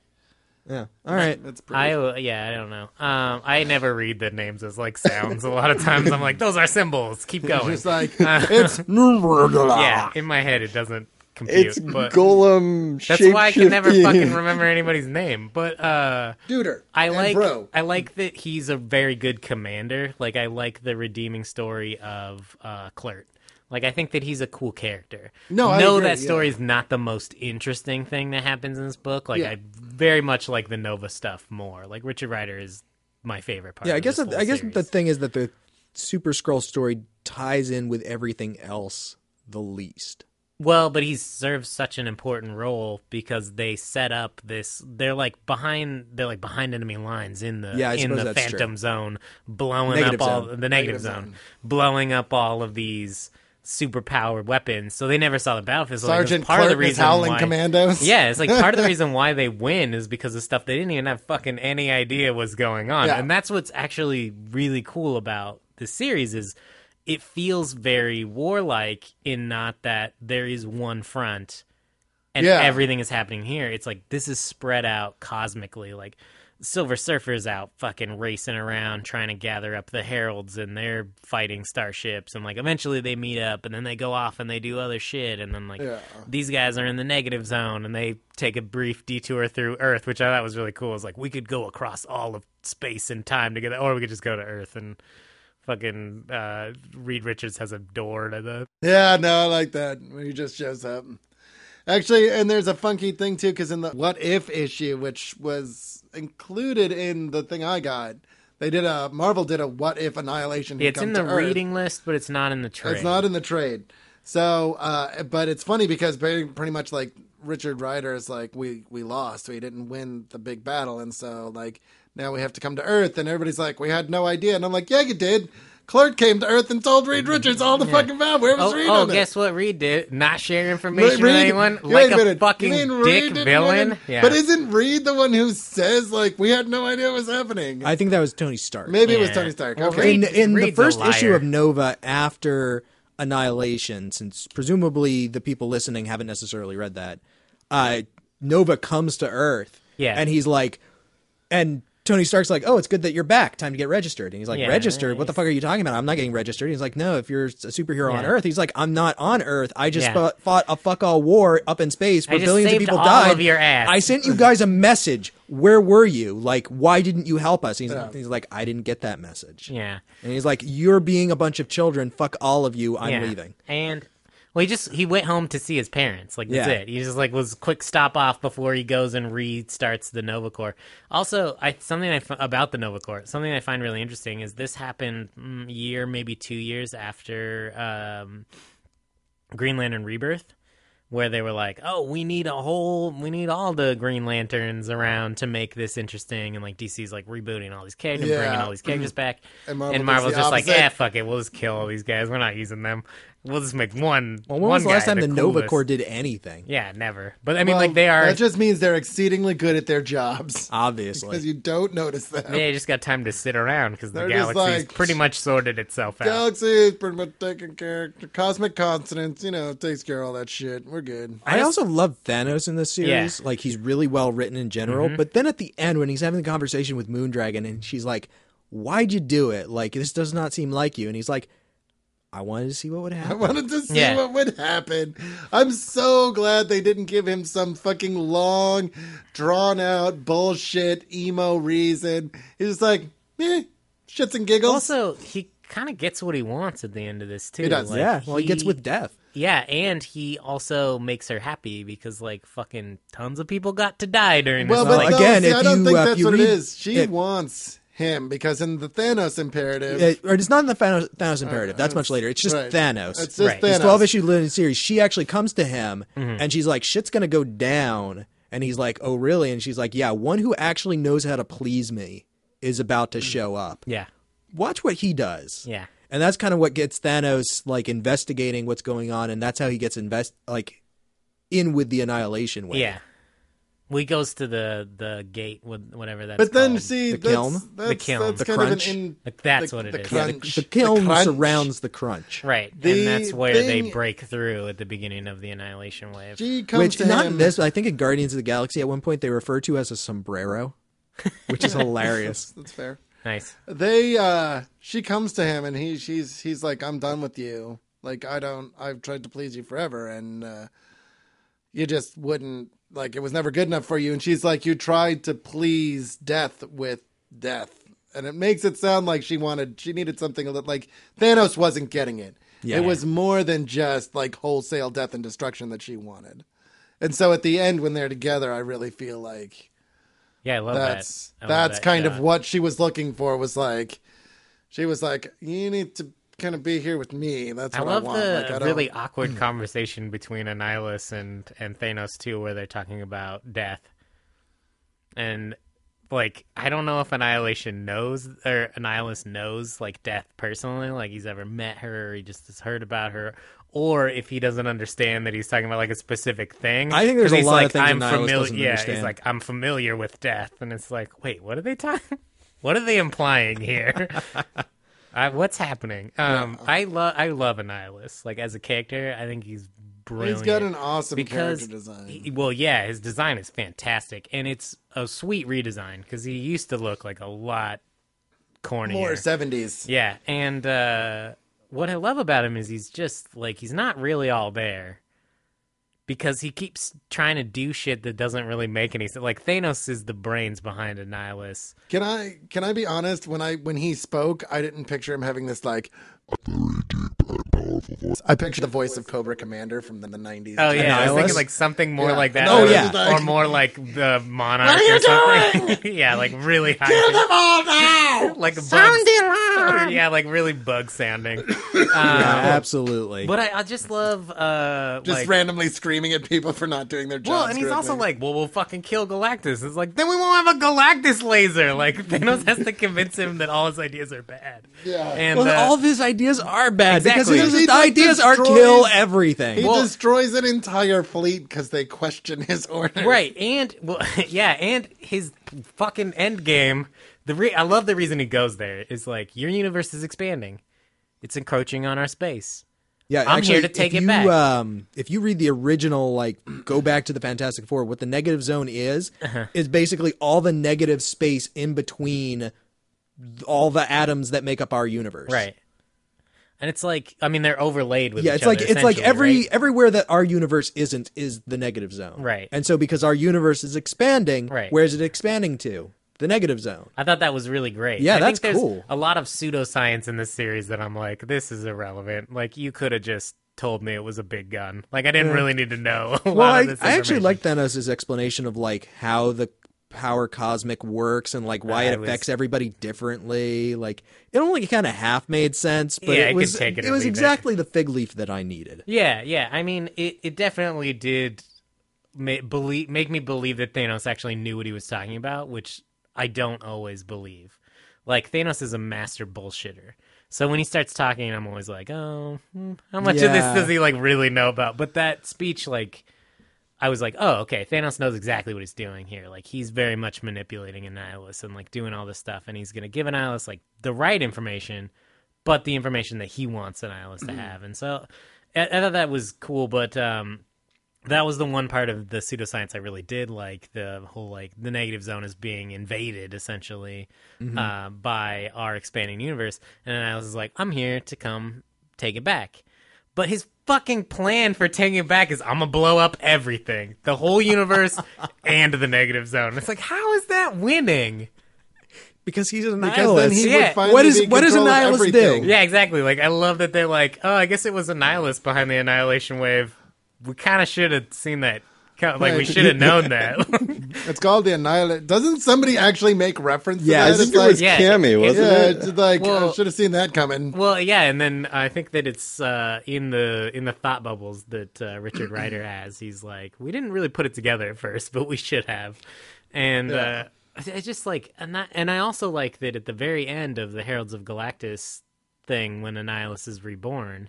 Speaker 2: Yeah. All right.
Speaker 3: It's Preek.
Speaker 1: I don't know. I never read the names as like sounds. A lot of times I'm like, those are symbols. Keep going.
Speaker 3: It's like it's
Speaker 1: Yeah, in my head it doesn't compute.
Speaker 4: It's
Speaker 1: but
Speaker 4: Golem.
Speaker 1: that's why I can never
Speaker 4: shape-shifting.
Speaker 1: fucking remember anybody's name. But
Speaker 3: Duder.
Speaker 1: I
Speaker 3: and
Speaker 1: like
Speaker 3: Bro.
Speaker 1: I like that he's a very good commander. Like I like the redeeming story of Clert. Like I think that he's a cool character.
Speaker 3: No, I
Speaker 1: know
Speaker 3: agree,
Speaker 1: that story
Speaker 3: yeah.
Speaker 1: is not the most interesting thing that happens in this book. Like
Speaker 3: Yeah.
Speaker 1: I very much like the Nova stuff more. Like Richard Rider is my favorite part.
Speaker 2: Yeah, I
Speaker 1: of
Speaker 2: guess
Speaker 1: this whole
Speaker 2: I guess
Speaker 1: series.
Speaker 2: the thing is that the Super Skrull story ties in with everything else the least.
Speaker 1: Well, but he serves such an important role because they set up this. They're like behind enemy lines in the
Speaker 2: Yeah, I
Speaker 1: in
Speaker 2: suppose
Speaker 1: the
Speaker 2: that's
Speaker 1: Phantom
Speaker 2: true.
Speaker 1: Zone, blowing
Speaker 2: Negative
Speaker 1: up all
Speaker 2: zone.
Speaker 1: the negative zone, blowing up all of these super-powered weapons, so they never saw the battlefield. So
Speaker 3: Sergeant
Speaker 1: part of the
Speaker 3: Clerk is
Speaker 1: reason
Speaker 3: howling
Speaker 1: why,
Speaker 3: commandos.
Speaker 1: Yeah, it's like part of the reason why they win is because of stuff they didn't even have fucking any idea was going on.
Speaker 3: Yeah.
Speaker 1: And that's what's actually really cool about this series is it feels very warlike in not that there is one front and everything is happening here. It's like this is spread out cosmically. Like Silver Surfer's out fucking racing around trying to gather up the heralds and they're fighting starships, and like eventually they meet up and then they go off and they do other shit, and then like these guys are in the negative zone and they take a brief detour through Earth, which I thought was really cool. It's like we could go across all of space and time together, or we could just go to Earth. And fucking Reed Richards has a door to the...
Speaker 3: Yeah, no, I like that when he just shows up. Actually, and there's a funky thing too, because in the What If issue, which was included in the thing I got, Marvel did a What If Annihilation.
Speaker 1: It's in the reading list, but it's not in the trade.
Speaker 3: It's not in the trade. So, but it's funny because pretty much like Richard Rider is like, we lost, we didn't win the big battle, and so like now we have to come to Earth, and everybody's like, we had no idea, and I'm like, yeah, you did. Clark came to Earth and told Reed Richards all the fucking about. Where was Reed on
Speaker 1: guess what Reed did? Not share information with anyone? Like a fucking dick villain? Yeah.
Speaker 3: But isn't Reed the one who says, like, we had no idea what was happening?
Speaker 2: I think that was Tony Stark.
Speaker 3: Maybe it was Tony Stark.
Speaker 1: Well,
Speaker 3: Okay.
Speaker 2: In the
Speaker 1: Reed's
Speaker 2: first
Speaker 1: a liar.
Speaker 2: issue of Nova after Annihilation, since presumably the people listening haven't necessarily read that, Nova comes to Earth.
Speaker 1: Yeah.
Speaker 2: And he's like, and Tony Stark's like, oh, it's good that you're back. Time to get registered. And he's like, registered? What the fuck are you talking about? I'm not getting registered. He's like, no, if you're a superhero on Earth. He's like, I'm not on Earth. I just fought a fuck all war up in space where billions of people died.
Speaker 1: Of your ass.
Speaker 2: I sent you guys a message. Where were you? Like, why didn't you help us? He's like, I didn't get that message.
Speaker 1: Yeah.
Speaker 2: And he's like, you're being a bunch of children. Fuck all of you. I'm leaving.
Speaker 1: And... well, he went home to see his parents. Like, that's it. He just, like, was quick stop off before he goes and restarts the Nova Corps. Also, about the Nova Corps, something I find really interesting is this happened year, maybe 2 years after Green Lantern Rebirth, where they were like, oh, we need all the Green Lanterns around to make this interesting. And, like, DC's, like, rebooting all these characters, bringing all these characters back. And Marvel's just like, fuck it. We'll just kill all these guys. We're not using them. We'll just make one.
Speaker 2: Well, when was the last time the Nova
Speaker 1: coolest.
Speaker 2: Corps did anything?
Speaker 1: Yeah, never. But I mean, like they are.
Speaker 3: That just means they're exceedingly good at their jobs.
Speaker 2: Obviously,
Speaker 3: because you don't notice them.
Speaker 1: They just got time to sit around because the
Speaker 3: They're
Speaker 1: galaxy's pretty much sorted itself out.
Speaker 3: Galaxy is pretty much taking care of cosmic consonance. Takes care of all that shit. We're good.
Speaker 2: I also love Thanos in this series. Like he's really well written in general. But then at the end, when he's having the conversation with Moondragon, and she's like, "Why'd you do it? Like this does not seem like you." And he's like, I wanted to see what would happen.
Speaker 3: I wanted to see what would happen. I'm so glad they didn't give him some fucking long, drawn-out bullshit emo reason. He's just like, shits and giggles.
Speaker 1: Also, he kind of gets what he wants at the end of this, too.
Speaker 3: He does.
Speaker 2: Like, he gets with death.
Speaker 1: Yeah, and he also makes her happy because, like, fucking tons of people got to die during this.
Speaker 3: Well, but
Speaker 1: like,
Speaker 2: again,
Speaker 3: I don't think that's what
Speaker 2: read,
Speaker 3: it is. She wants him because in the Thanos imperative,
Speaker 2: or it's not in the Thanos imperative. That's much later. It's just Thanos.
Speaker 3: It's just Thanos.
Speaker 2: This 12-issue limited series. She actually comes to him and she's like, "Shit's gonna go down." And he's like, "Oh, really?" And she's like, "Yeah, one who actually knows how to please me is about to show up.
Speaker 1: Yeah,
Speaker 2: watch what he does."
Speaker 1: Yeah,
Speaker 2: and that's kind of what gets Thanos like investigating what's going on, and that's how he gets in with the Annihilation Wave.
Speaker 1: Yeah. Well, he goes to the gate, whatever that's
Speaker 3: But then,
Speaker 1: called.
Speaker 3: see,
Speaker 2: the kiln?
Speaker 1: The kiln.
Speaker 3: That's
Speaker 2: The
Speaker 3: kind
Speaker 2: crunch?
Speaker 3: of an
Speaker 1: That's what it is.
Speaker 3: Crunch.
Speaker 2: The kiln
Speaker 3: crunch.
Speaker 2: surrounds the crunch.
Speaker 1: Right, and that's where they break through at the beginning of the Annihilation Wave.
Speaker 3: She comes
Speaker 2: Which,
Speaker 3: to
Speaker 2: not
Speaker 3: him.
Speaker 2: in this, I think in Guardians of the Galaxy at one point they refer to as a sombrero, which is hilarious.
Speaker 3: That's fair.
Speaker 1: Nice.
Speaker 3: She comes to him and he's like, I'm done with you. Like, I've tried to please you forever and you just wouldn't, like, it was never good enough for you. And she's like, you tried to please death with death. And it makes it sound like she needed something that, like, Thanos wasn't getting it.
Speaker 2: Yeah.
Speaker 3: It was more than just, like, wholesale death and destruction that she wanted. And so at the end, when they're together, I really feel like,
Speaker 1: Yeah, I love
Speaker 3: that's
Speaker 1: that. I love that,
Speaker 3: kind of what she was looking for. Was like, she was like, you need to kind of be here with me. That's what I
Speaker 1: love
Speaker 3: want.
Speaker 1: the
Speaker 3: Like,
Speaker 1: really awkward conversation between Annihilus and Thanos too, where they're talking about death. And like, I don't know if Annihilus knows, like, Death personally, like, he's ever met her, or he just has heard about her, or if he doesn't understand that he's talking about, like, a specific thing.
Speaker 2: I think there's
Speaker 1: 'Cause
Speaker 2: a
Speaker 1: he's
Speaker 2: lot
Speaker 1: like,
Speaker 2: of things
Speaker 1: I'm
Speaker 2: Annihilus
Speaker 1: familiar.
Speaker 2: doesn't
Speaker 1: Yeah,
Speaker 2: understand.
Speaker 1: he's like, I'm familiar with Death, and it's like, wait, what are they talking? What are they implying here? What's happening? I love Annihilus. Like, as a character, I think he's brilliant.
Speaker 3: He's got an awesome character design.
Speaker 1: His design is fantastic, and it's a sweet redesign because he used to look like a lot cornier.
Speaker 3: More 70s.
Speaker 1: Yeah, and what I love about him is he's just, like, he's not really all there. Because he keeps trying to do shit that doesn't really make any sense. Like, Thanos is the brains behind Annihilus.
Speaker 3: Can I be honest? When he spoke, I didn't picture him having this, like, very deep and powerful voice. I pictured the voice of Cobra Commander from the 90s.
Speaker 1: Oh, yeah. I was
Speaker 2: Annihilus?
Speaker 1: thinking, like, something more like that.
Speaker 2: Oh, yeah.
Speaker 1: Or more like the Monarch
Speaker 3: What are you
Speaker 1: or something. Yeah, like, really high.
Speaker 3: Kill them all now!
Speaker 1: Like a
Speaker 3: Sound
Speaker 1: bug.
Speaker 3: alarm!
Speaker 1: Yeah, like, really bug sounding.
Speaker 2: Yeah, absolutely.
Speaker 1: But I just love...
Speaker 3: Just
Speaker 1: like,
Speaker 3: randomly screaming at people for not doing their jobs.
Speaker 1: well, and he's also
Speaker 3: correctly.
Speaker 1: like, well, we'll fucking kill Galactus. It's like, then we won't have a Galactus laser. Like, Thanos has to convince him that all his ideas are bad.
Speaker 3: Yeah.
Speaker 1: And,
Speaker 2: well, all of his ideas are bad
Speaker 1: Exactly.
Speaker 2: because his
Speaker 3: He just
Speaker 2: ideas are
Speaker 3: destroys-
Speaker 2: kill everything.
Speaker 3: He destroys an entire fleet because they question his orders.
Speaker 1: right, and, well, yeah, and his fucking end game, I love the reason he goes there, is like, your universe is expanding. It's encroaching on our space.
Speaker 2: Yeah,
Speaker 1: I'm
Speaker 2: actually,
Speaker 1: here to take
Speaker 2: if
Speaker 1: it back.
Speaker 2: If you read the original, like, go back to the Fantastic Four, what the negative zone is basically all the negative space in between all the atoms that make up our universe.
Speaker 1: Right. And it's like, I mean, they're overlaid with
Speaker 2: Yeah,
Speaker 1: each
Speaker 2: it's like
Speaker 1: other,
Speaker 2: it's like
Speaker 1: essentially, right?
Speaker 2: everywhere that our universe isn't is the negative zone.
Speaker 1: Right.
Speaker 2: And so because our universe is expanding,
Speaker 1: Right.
Speaker 2: where's it expanding to? The negative zone.
Speaker 1: I thought that was really great.
Speaker 2: Yeah,
Speaker 1: I
Speaker 2: that's
Speaker 1: think there's
Speaker 2: cool.
Speaker 1: a lot of pseudoscience in this series that I'm like, this is irrelevant. Like, you could have just told me it was a big gun. Like, I didn't really need to know a
Speaker 2: Well,
Speaker 1: lot of this
Speaker 2: I actually
Speaker 1: information.
Speaker 2: like Thanos' explanation of like how the power cosmic works and like why it affects everybody differently. Like it only kind of half made sense, but
Speaker 1: Yeah,
Speaker 2: it
Speaker 1: it
Speaker 2: was
Speaker 1: could take it
Speaker 2: it
Speaker 1: or
Speaker 2: was
Speaker 1: leave it.
Speaker 2: exactly the fig leaf that I needed.
Speaker 1: Yeah. I mean, it definitely did make me believe that Thanos actually knew what he was talking about, which I don't always believe. Like, Thanos is a master bullshitter. So when he starts talking, I'm always like, oh, how much of this
Speaker 2: Yeah.
Speaker 1: does he, like, really know about? But that speech, like, I was like, oh, okay, Thanos knows exactly what he's doing here. Like, he's very much manipulating Annihilus and, like, doing all this stuff. And he's going to give Annihilus, like, the right information, but the information that he wants Annihilus to have. And so I thought that was cool, but that was the one part of the pseudoscience I really did like. The whole, like, the negative zone is being invaded, essentially, by our expanding universe. And Annihilus is like, I'm here to come take it back. But his fucking plan for taking it back is, I'm gonna blow up everything. The whole universe and the negative zone. It's like, how is that winning?
Speaker 2: Because he's an
Speaker 3: Because then
Speaker 2: Annihilus.
Speaker 3: he
Speaker 1: Yeah.
Speaker 3: would finally
Speaker 2: What is-
Speaker 3: be in
Speaker 2: what does
Speaker 3: control of
Speaker 2: Annihilus
Speaker 3: everything.
Speaker 2: do?
Speaker 1: Yeah, exactly. Like, I love that they're like, oh, I guess it was Annihilus behind the Annihilation Wave. We kind of should have seen that. Like, we should have known that.
Speaker 3: It's called the Annihilation. Doesn't somebody actually make reference
Speaker 2: Yeah,
Speaker 3: to
Speaker 2: I
Speaker 3: that?
Speaker 2: think
Speaker 3: It's
Speaker 4: it was
Speaker 1: yeah,
Speaker 4: Cammy, wasn't
Speaker 3: yeah,
Speaker 4: it?
Speaker 3: it's like,
Speaker 1: Well-
Speaker 3: I should have seen that coming.
Speaker 1: Well, yeah, and then I think that it's in the thought bubbles that Richard Rider has. He's like, we didn't really put it together at first, but we should have. And I just like, and I also like that at the very end of the Heralds of Galactus thing, when Annihilus is reborn,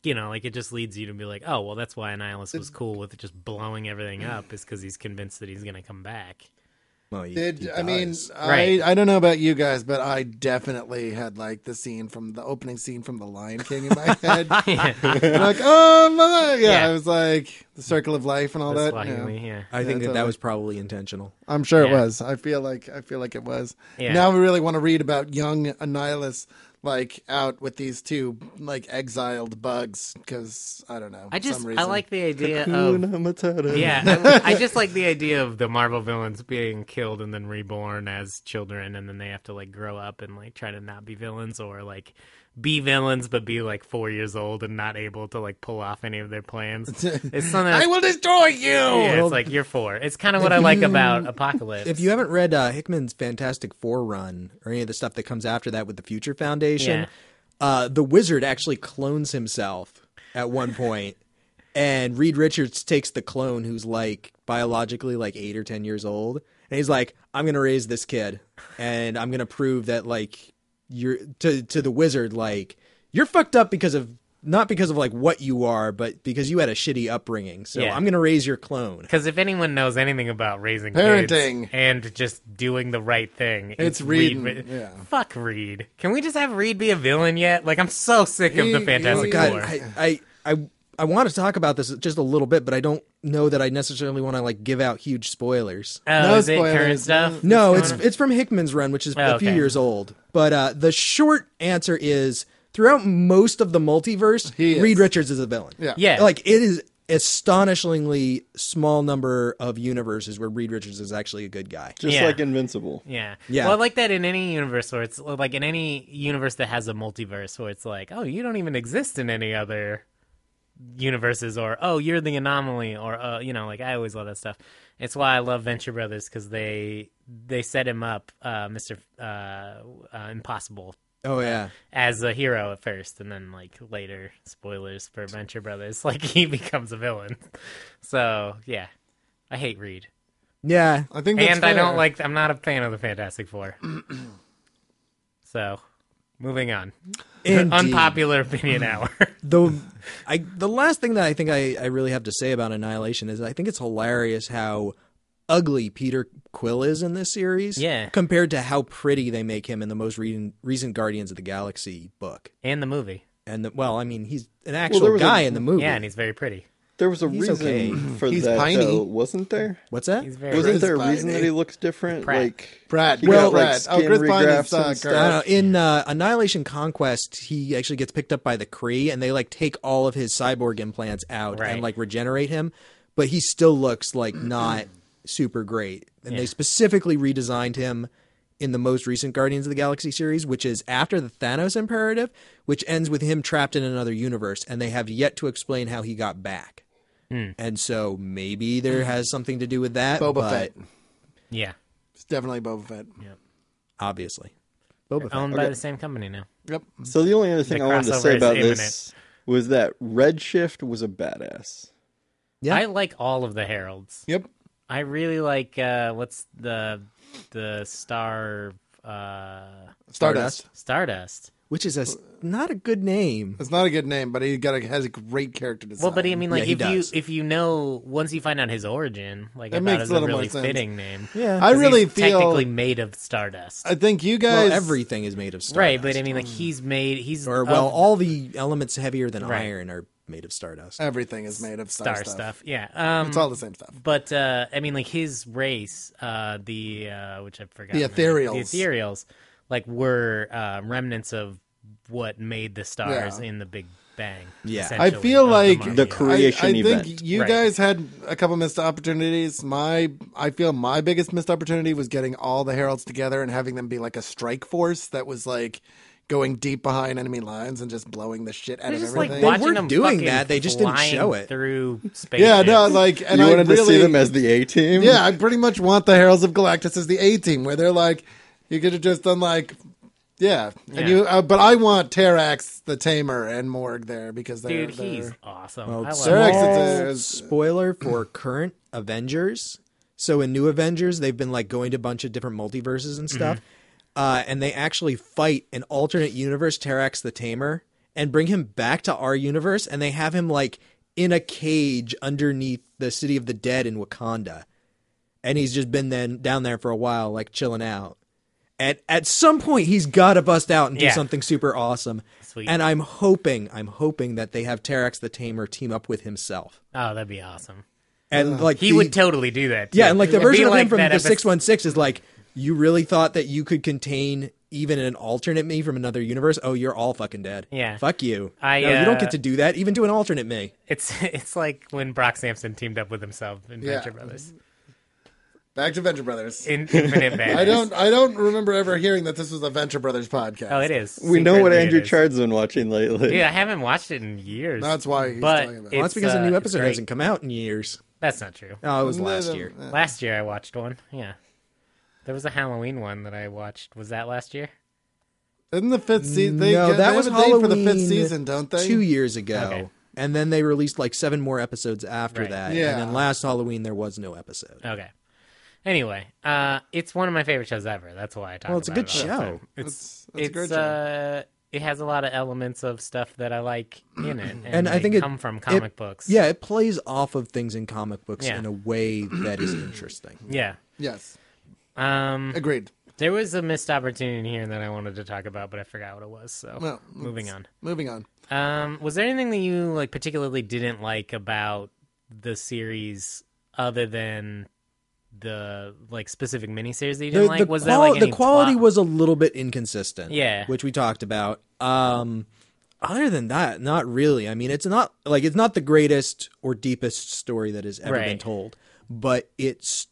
Speaker 1: you know, like, it just leads you to be like, oh, well, that's why Annihilus was cool with just blowing everything up, is because he's convinced that he's going to come back.
Speaker 2: Well, he
Speaker 3: I mean,
Speaker 2: does.
Speaker 1: Right.
Speaker 3: I don't know about you guys, but I definitely had like the opening scene from The Lion King in my head. Like, oh my,
Speaker 1: Yeah.
Speaker 3: I was like the circle of life and all
Speaker 1: That's
Speaker 3: that.
Speaker 1: why
Speaker 3: yeah.
Speaker 1: yeah.
Speaker 2: I think that
Speaker 3: totally.
Speaker 2: was probably intentional.
Speaker 3: I'm sure it
Speaker 1: Yeah.
Speaker 3: was. I feel like it was.
Speaker 1: Yeah.
Speaker 3: Now we really want to read about young Annihilus, like out with these two like exiled bugs, because I don't know.
Speaker 1: I
Speaker 3: reason.
Speaker 1: like the idea
Speaker 4: Hakuna
Speaker 1: of
Speaker 4: Matata.
Speaker 1: yeah, I just like the idea of the Marvel villains being killed and then reborn as children, and then they have to like grow up and like try to not be villains, or like be villains but be like 4 years old and not able to like pull off any of their plans. It's something
Speaker 3: I will destroy you.
Speaker 1: yeah, it's like you're 4. It's kind of what I like about Apocalypse.
Speaker 2: If you haven't read Hickman's Fantastic Four run or any of the stuff that comes after that with the Future Foundation, the Wizard actually clones himself at one point, and Reed Richards takes the clone who's like biologically like 8 or 10 years old, And he's like, I'm going to raise this kid, and I'm going to prove that, like, you're to the wizard, like, you're fucked up not because of like what you are, but because you had a shitty upbringing. So I'm going to raise your clone.
Speaker 1: Because if anyone knows anything about raising
Speaker 3: Parenting.
Speaker 1: kids and just doing the right thing,
Speaker 3: It's Reed. Yeah.
Speaker 1: Fuck Reed. Can we just have Reed be a villain yet? Like, I'm so sick of the Fantastic Four.
Speaker 2: I want to talk about this just a little bit, but I don't know that I necessarily want to like give out huge spoilers.
Speaker 1: No is spoilers. It current stuff?
Speaker 2: No, it's from Hickman's run, which is a few years old. But the short answer is, throughout most of the multiverse, Reed Richards is a villain.
Speaker 1: Yeah.
Speaker 2: Like, it is astonishingly small number of universes where Reed Richards is actually a good guy.
Speaker 4: Just like Invincible.
Speaker 1: Yeah. Well, I like that in any universe where it's like in any universe that has a multiverse where it's like, oh, you don't even exist in any other universes, or oh, you're the anomaly, or you know, like I always love that stuff. It's why I love Venture Brothers, because they set him up, Mr. Impossible.
Speaker 2: Oh yeah,
Speaker 1: as a hero at first, and then like later, spoilers for Venture Brothers, like he becomes a villain. So yeah, I hate Reed.
Speaker 2: Yeah,
Speaker 3: I think that's
Speaker 1: and
Speaker 3: fair.
Speaker 1: I'm not a fan of the Fantastic Four. So, moving on.
Speaker 2: Indeed.
Speaker 1: Unpopular opinion hour.
Speaker 2: The last thing that I think I really have to say about Annihilation is I think it's hilarious how ugly Peter Quill is in this series, compared to how pretty they make him in the most recent Guardians of the Galaxy book
Speaker 1: and the movie.
Speaker 2: And I mean, he's an actual guy in the movie.
Speaker 1: Yeah, and he's very pretty.
Speaker 4: There was a reason for that,
Speaker 3: piney.
Speaker 4: though, wasn't there?
Speaker 2: What's that?
Speaker 4: Wasn't there a reason that he looks different?
Speaker 1: Pratt.
Speaker 4: Like
Speaker 3: Pratt.
Speaker 4: he got, like,
Speaker 3: Pratt.
Speaker 4: skin
Speaker 3: Chris Pine is
Speaker 4: regrafts and stuff.
Speaker 2: I don't know. In Annihilation Conquest, he actually gets picked up by the Kree, and they like take all of his cyborg implants out and like regenerate him, but he still looks like not super great. And they specifically redesigned him in the most recent Guardians of the Galaxy series, which is after the Thanos Imperative, which ends with him trapped in another universe, and they have yet to explain how he got back. And so maybe there has something to do with that.
Speaker 3: Boba Fett.
Speaker 1: Yeah.
Speaker 3: It's definitely Boba Fett.
Speaker 1: Yep.
Speaker 2: Obviously. Boba Fett.
Speaker 1: Owned by the same company now.
Speaker 3: Yep.
Speaker 4: So the only other thing I wanted to say about
Speaker 1: imminent.
Speaker 4: this was that Redshift was a badass.
Speaker 2: Yeah.
Speaker 1: I like all of the heralds.
Speaker 3: Yep.
Speaker 1: I really like what's the star Stardust.
Speaker 2: Which is not a good name.
Speaker 3: It's not a good name, but has a great character design.
Speaker 1: Well, but I mean, like
Speaker 2: Yeah,
Speaker 1: if you know, once you find out his origin, like
Speaker 3: That
Speaker 1: I thought
Speaker 3: makes
Speaker 1: it was
Speaker 3: a
Speaker 1: a
Speaker 3: little
Speaker 1: really
Speaker 3: more sense.
Speaker 1: fitting name.
Speaker 2: Yeah.
Speaker 3: I really
Speaker 1: He's
Speaker 3: feel
Speaker 1: technically made of Stardust.
Speaker 3: I think you guys.
Speaker 2: Well, everything is made of Stardust.
Speaker 1: Right, but I mean, like
Speaker 2: all the elements heavier than iron are made of Stardust.
Speaker 3: Everything is made of
Speaker 1: star stuff. Yeah,
Speaker 3: it's all the same stuff.
Speaker 1: But I mean, like his race, which I forgot,
Speaker 3: The Ethereals.
Speaker 1: The Ethereals, like were remnants of what made the stars in the Big Bang.
Speaker 2: Yeah.
Speaker 3: I feel like
Speaker 4: The creation
Speaker 3: I
Speaker 4: event.
Speaker 3: think you guys had a couple missed opportunities. I feel my biggest missed opportunity was getting all the heralds together and having them be like a strike force that was like going deep behind enemy lines and just blowing the shit out of
Speaker 1: just
Speaker 3: everything.
Speaker 1: like
Speaker 2: They were
Speaker 1: them
Speaker 2: doing
Speaker 1: fucking
Speaker 2: that, they just didn't
Speaker 1: flying
Speaker 2: show it.
Speaker 1: through space.
Speaker 3: yeah, no, like, and
Speaker 4: You
Speaker 3: I
Speaker 4: wanted to
Speaker 3: really
Speaker 4: see them as the A-team?
Speaker 3: Yeah, I pretty much want the Heralds of Galactus as the A-team, where they're like, you could have just done like, and you. But I want Terrax the Tamer and Morg there because they're
Speaker 1: He's awesome.
Speaker 2: Well,
Speaker 1: I love
Speaker 3: Terrax
Speaker 1: him.
Speaker 3: is
Speaker 2: Spoiler for current Avengers. So in New Avengers, they've been like going to a bunch of different multiverses and stuff. And they actually fight an alternate universe, Terrax the Tamer, and bring him back to our universe. And they have him like in a cage underneath the City of the Dead in Wakanda. And he's just been down there for a while, like chilling out. At some point, he's got to bust out and do something super awesome.
Speaker 1: Sweet.
Speaker 2: And I'm hoping that they have Terrax the Tamer team up with himself.
Speaker 1: Oh, that'd be awesome.
Speaker 2: And like
Speaker 1: He would totally do that. Too.
Speaker 2: yeah, and like the
Speaker 1: It'd be
Speaker 2: version of
Speaker 1: like
Speaker 2: him from
Speaker 1: that
Speaker 2: the
Speaker 1: episode-
Speaker 2: 616 is like, you really thought that you could contain even an alternate me from another universe? Oh, you're all fucking dead.
Speaker 1: Yeah.
Speaker 2: Fuck you.
Speaker 1: No,
Speaker 2: you don't get to do that, even to an alternate me.
Speaker 1: It's like when Brock Sampson teamed up with himself in Venture Brothers.
Speaker 3: back to Venture Brothers.
Speaker 1: Infinite Madness.
Speaker 3: I don't remember ever hearing that this was a Venture Brothers podcast.
Speaker 1: Oh, it is.
Speaker 4: We know what
Speaker 1: Secretly
Speaker 4: Andrew
Speaker 1: it is.
Speaker 4: Chard's been watching lately.
Speaker 1: Yeah, I haven't watched it in years.
Speaker 3: That's why he's
Speaker 1: But
Speaker 3: talking about it.
Speaker 2: Well, that's because a new
Speaker 1: it's
Speaker 2: episode
Speaker 1: great.
Speaker 2: hasn't come out in years.
Speaker 1: That's not true.
Speaker 2: Oh, it was last year.
Speaker 1: Last year I watched one. Yeah. There was a Halloween one that I watched. Was that last year?
Speaker 3: Isn't the fifth season?
Speaker 2: No, that was
Speaker 3: have a date
Speaker 2: Halloween
Speaker 3: for the fifth season, don't they?
Speaker 2: 2 years ago.
Speaker 1: Okay.
Speaker 2: And then they released like 7 more episodes after
Speaker 1: Right.
Speaker 2: that.
Speaker 3: Yeah.
Speaker 2: And then last Halloween, there was no episode.
Speaker 1: Okay. Anyway, it's one of my favorite shows ever. That's why I talk about it.
Speaker 2: Well, it's a good
Speaker 1: all the
Speaker 2: show.
Speaker 1: time.
Speaker 3: That's a great show.
Speaker 1: It has a lot of elements of stuff that I like in it,
Speaker 2: And I think
Speaker 1: they
Speaker 2: it
Speaker 1: come from comic books.
Speaker 2: Yeah, it plays off of things in comic books
Speaker 1: Yeah.
Speaker 2: in a way that is interesting.
Speaker 1: Yeah.
Speaker 3: Yes.
Speaker 1: Um,
Speaker 3: Agreed.
Speaker 1: there was a missed opportunity here that I wanted to talk about, but I forgot what it was. So
Speaker 3: Well,
Speaker 1: moving on.
Speaker 3: Moving on.
Speaker 1: Was there anything that you like particularly didn't like about the series, other than the like specific miniseries that you didn't like? Was there like any
Speaker 2: the quality
Speaker 1: plot?
Speaker 2: was a little bit inconsistent.
Speaker 1: Yeah.
Speaker 2: which we talked about. Other than that, not really. I mean, it's not the greatest or deepest story that has ever been
Speaker 1: Right.
Speaker 2: told, but it's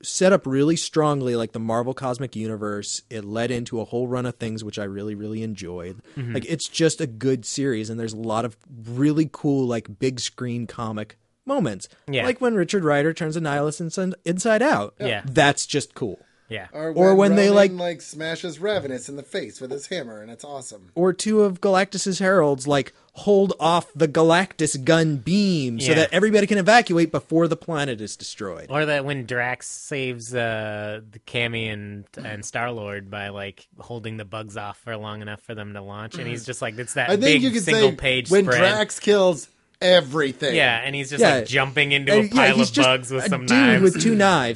Speaker 2: set up really strongly like the Marvel Cosmic Universe. It led into a whole run of things which I really, really enjoyed.
Speaker 1: Mm-hmm.
Speaker 2: Like, it's just a good series, and there's a lot of really cool like big screen comic moments.
Speaker 1: Yeah.
Speaker 2: Like when Richard Rider turns Annihilus inside out.
Speaker 1: Yeah.
Speaker 2: That's just cool.
Speaker 1: Yeah.
Speaker 2: Or when they,
Speaker 3: Ronan, smashes Ravenous in the face with his hammer, and it's awesome.
Speaker 2: Or two of Galactus's heralds like hold off the Galactus gun beam so
Speaker 1: Yeah.
Speaker 2: that everybody can evacuate before the planet is destroyed.
Speaker 1: Or that when Drax saves the Cammy and Starlord by like holding the bugs off for long enough for them to launch, and he's just like, it's that
Speaker 3: I think
Speaker 1: big
Speaker 3: you could
Speaker 1: single
Speaker 3: say
Speaker 1: page
Speaker 3: when
Speaker 1: spread.
Speaker 3: Drax kills everything.
Speaker 1: Yeah, and he's just
Speaker 2: Yeah.
Speaker 1: like jumping into
Speaker 2: And,
Speaker 1: a pile
Speaker 2: he's
Speaker 1: of
Speaker 2: just
Speaker 1: bugs with
Speaker 2: a
Speaker 1: some
Speaker 2: dude
Speaker 1: knives.
Speaker 2: with two knives.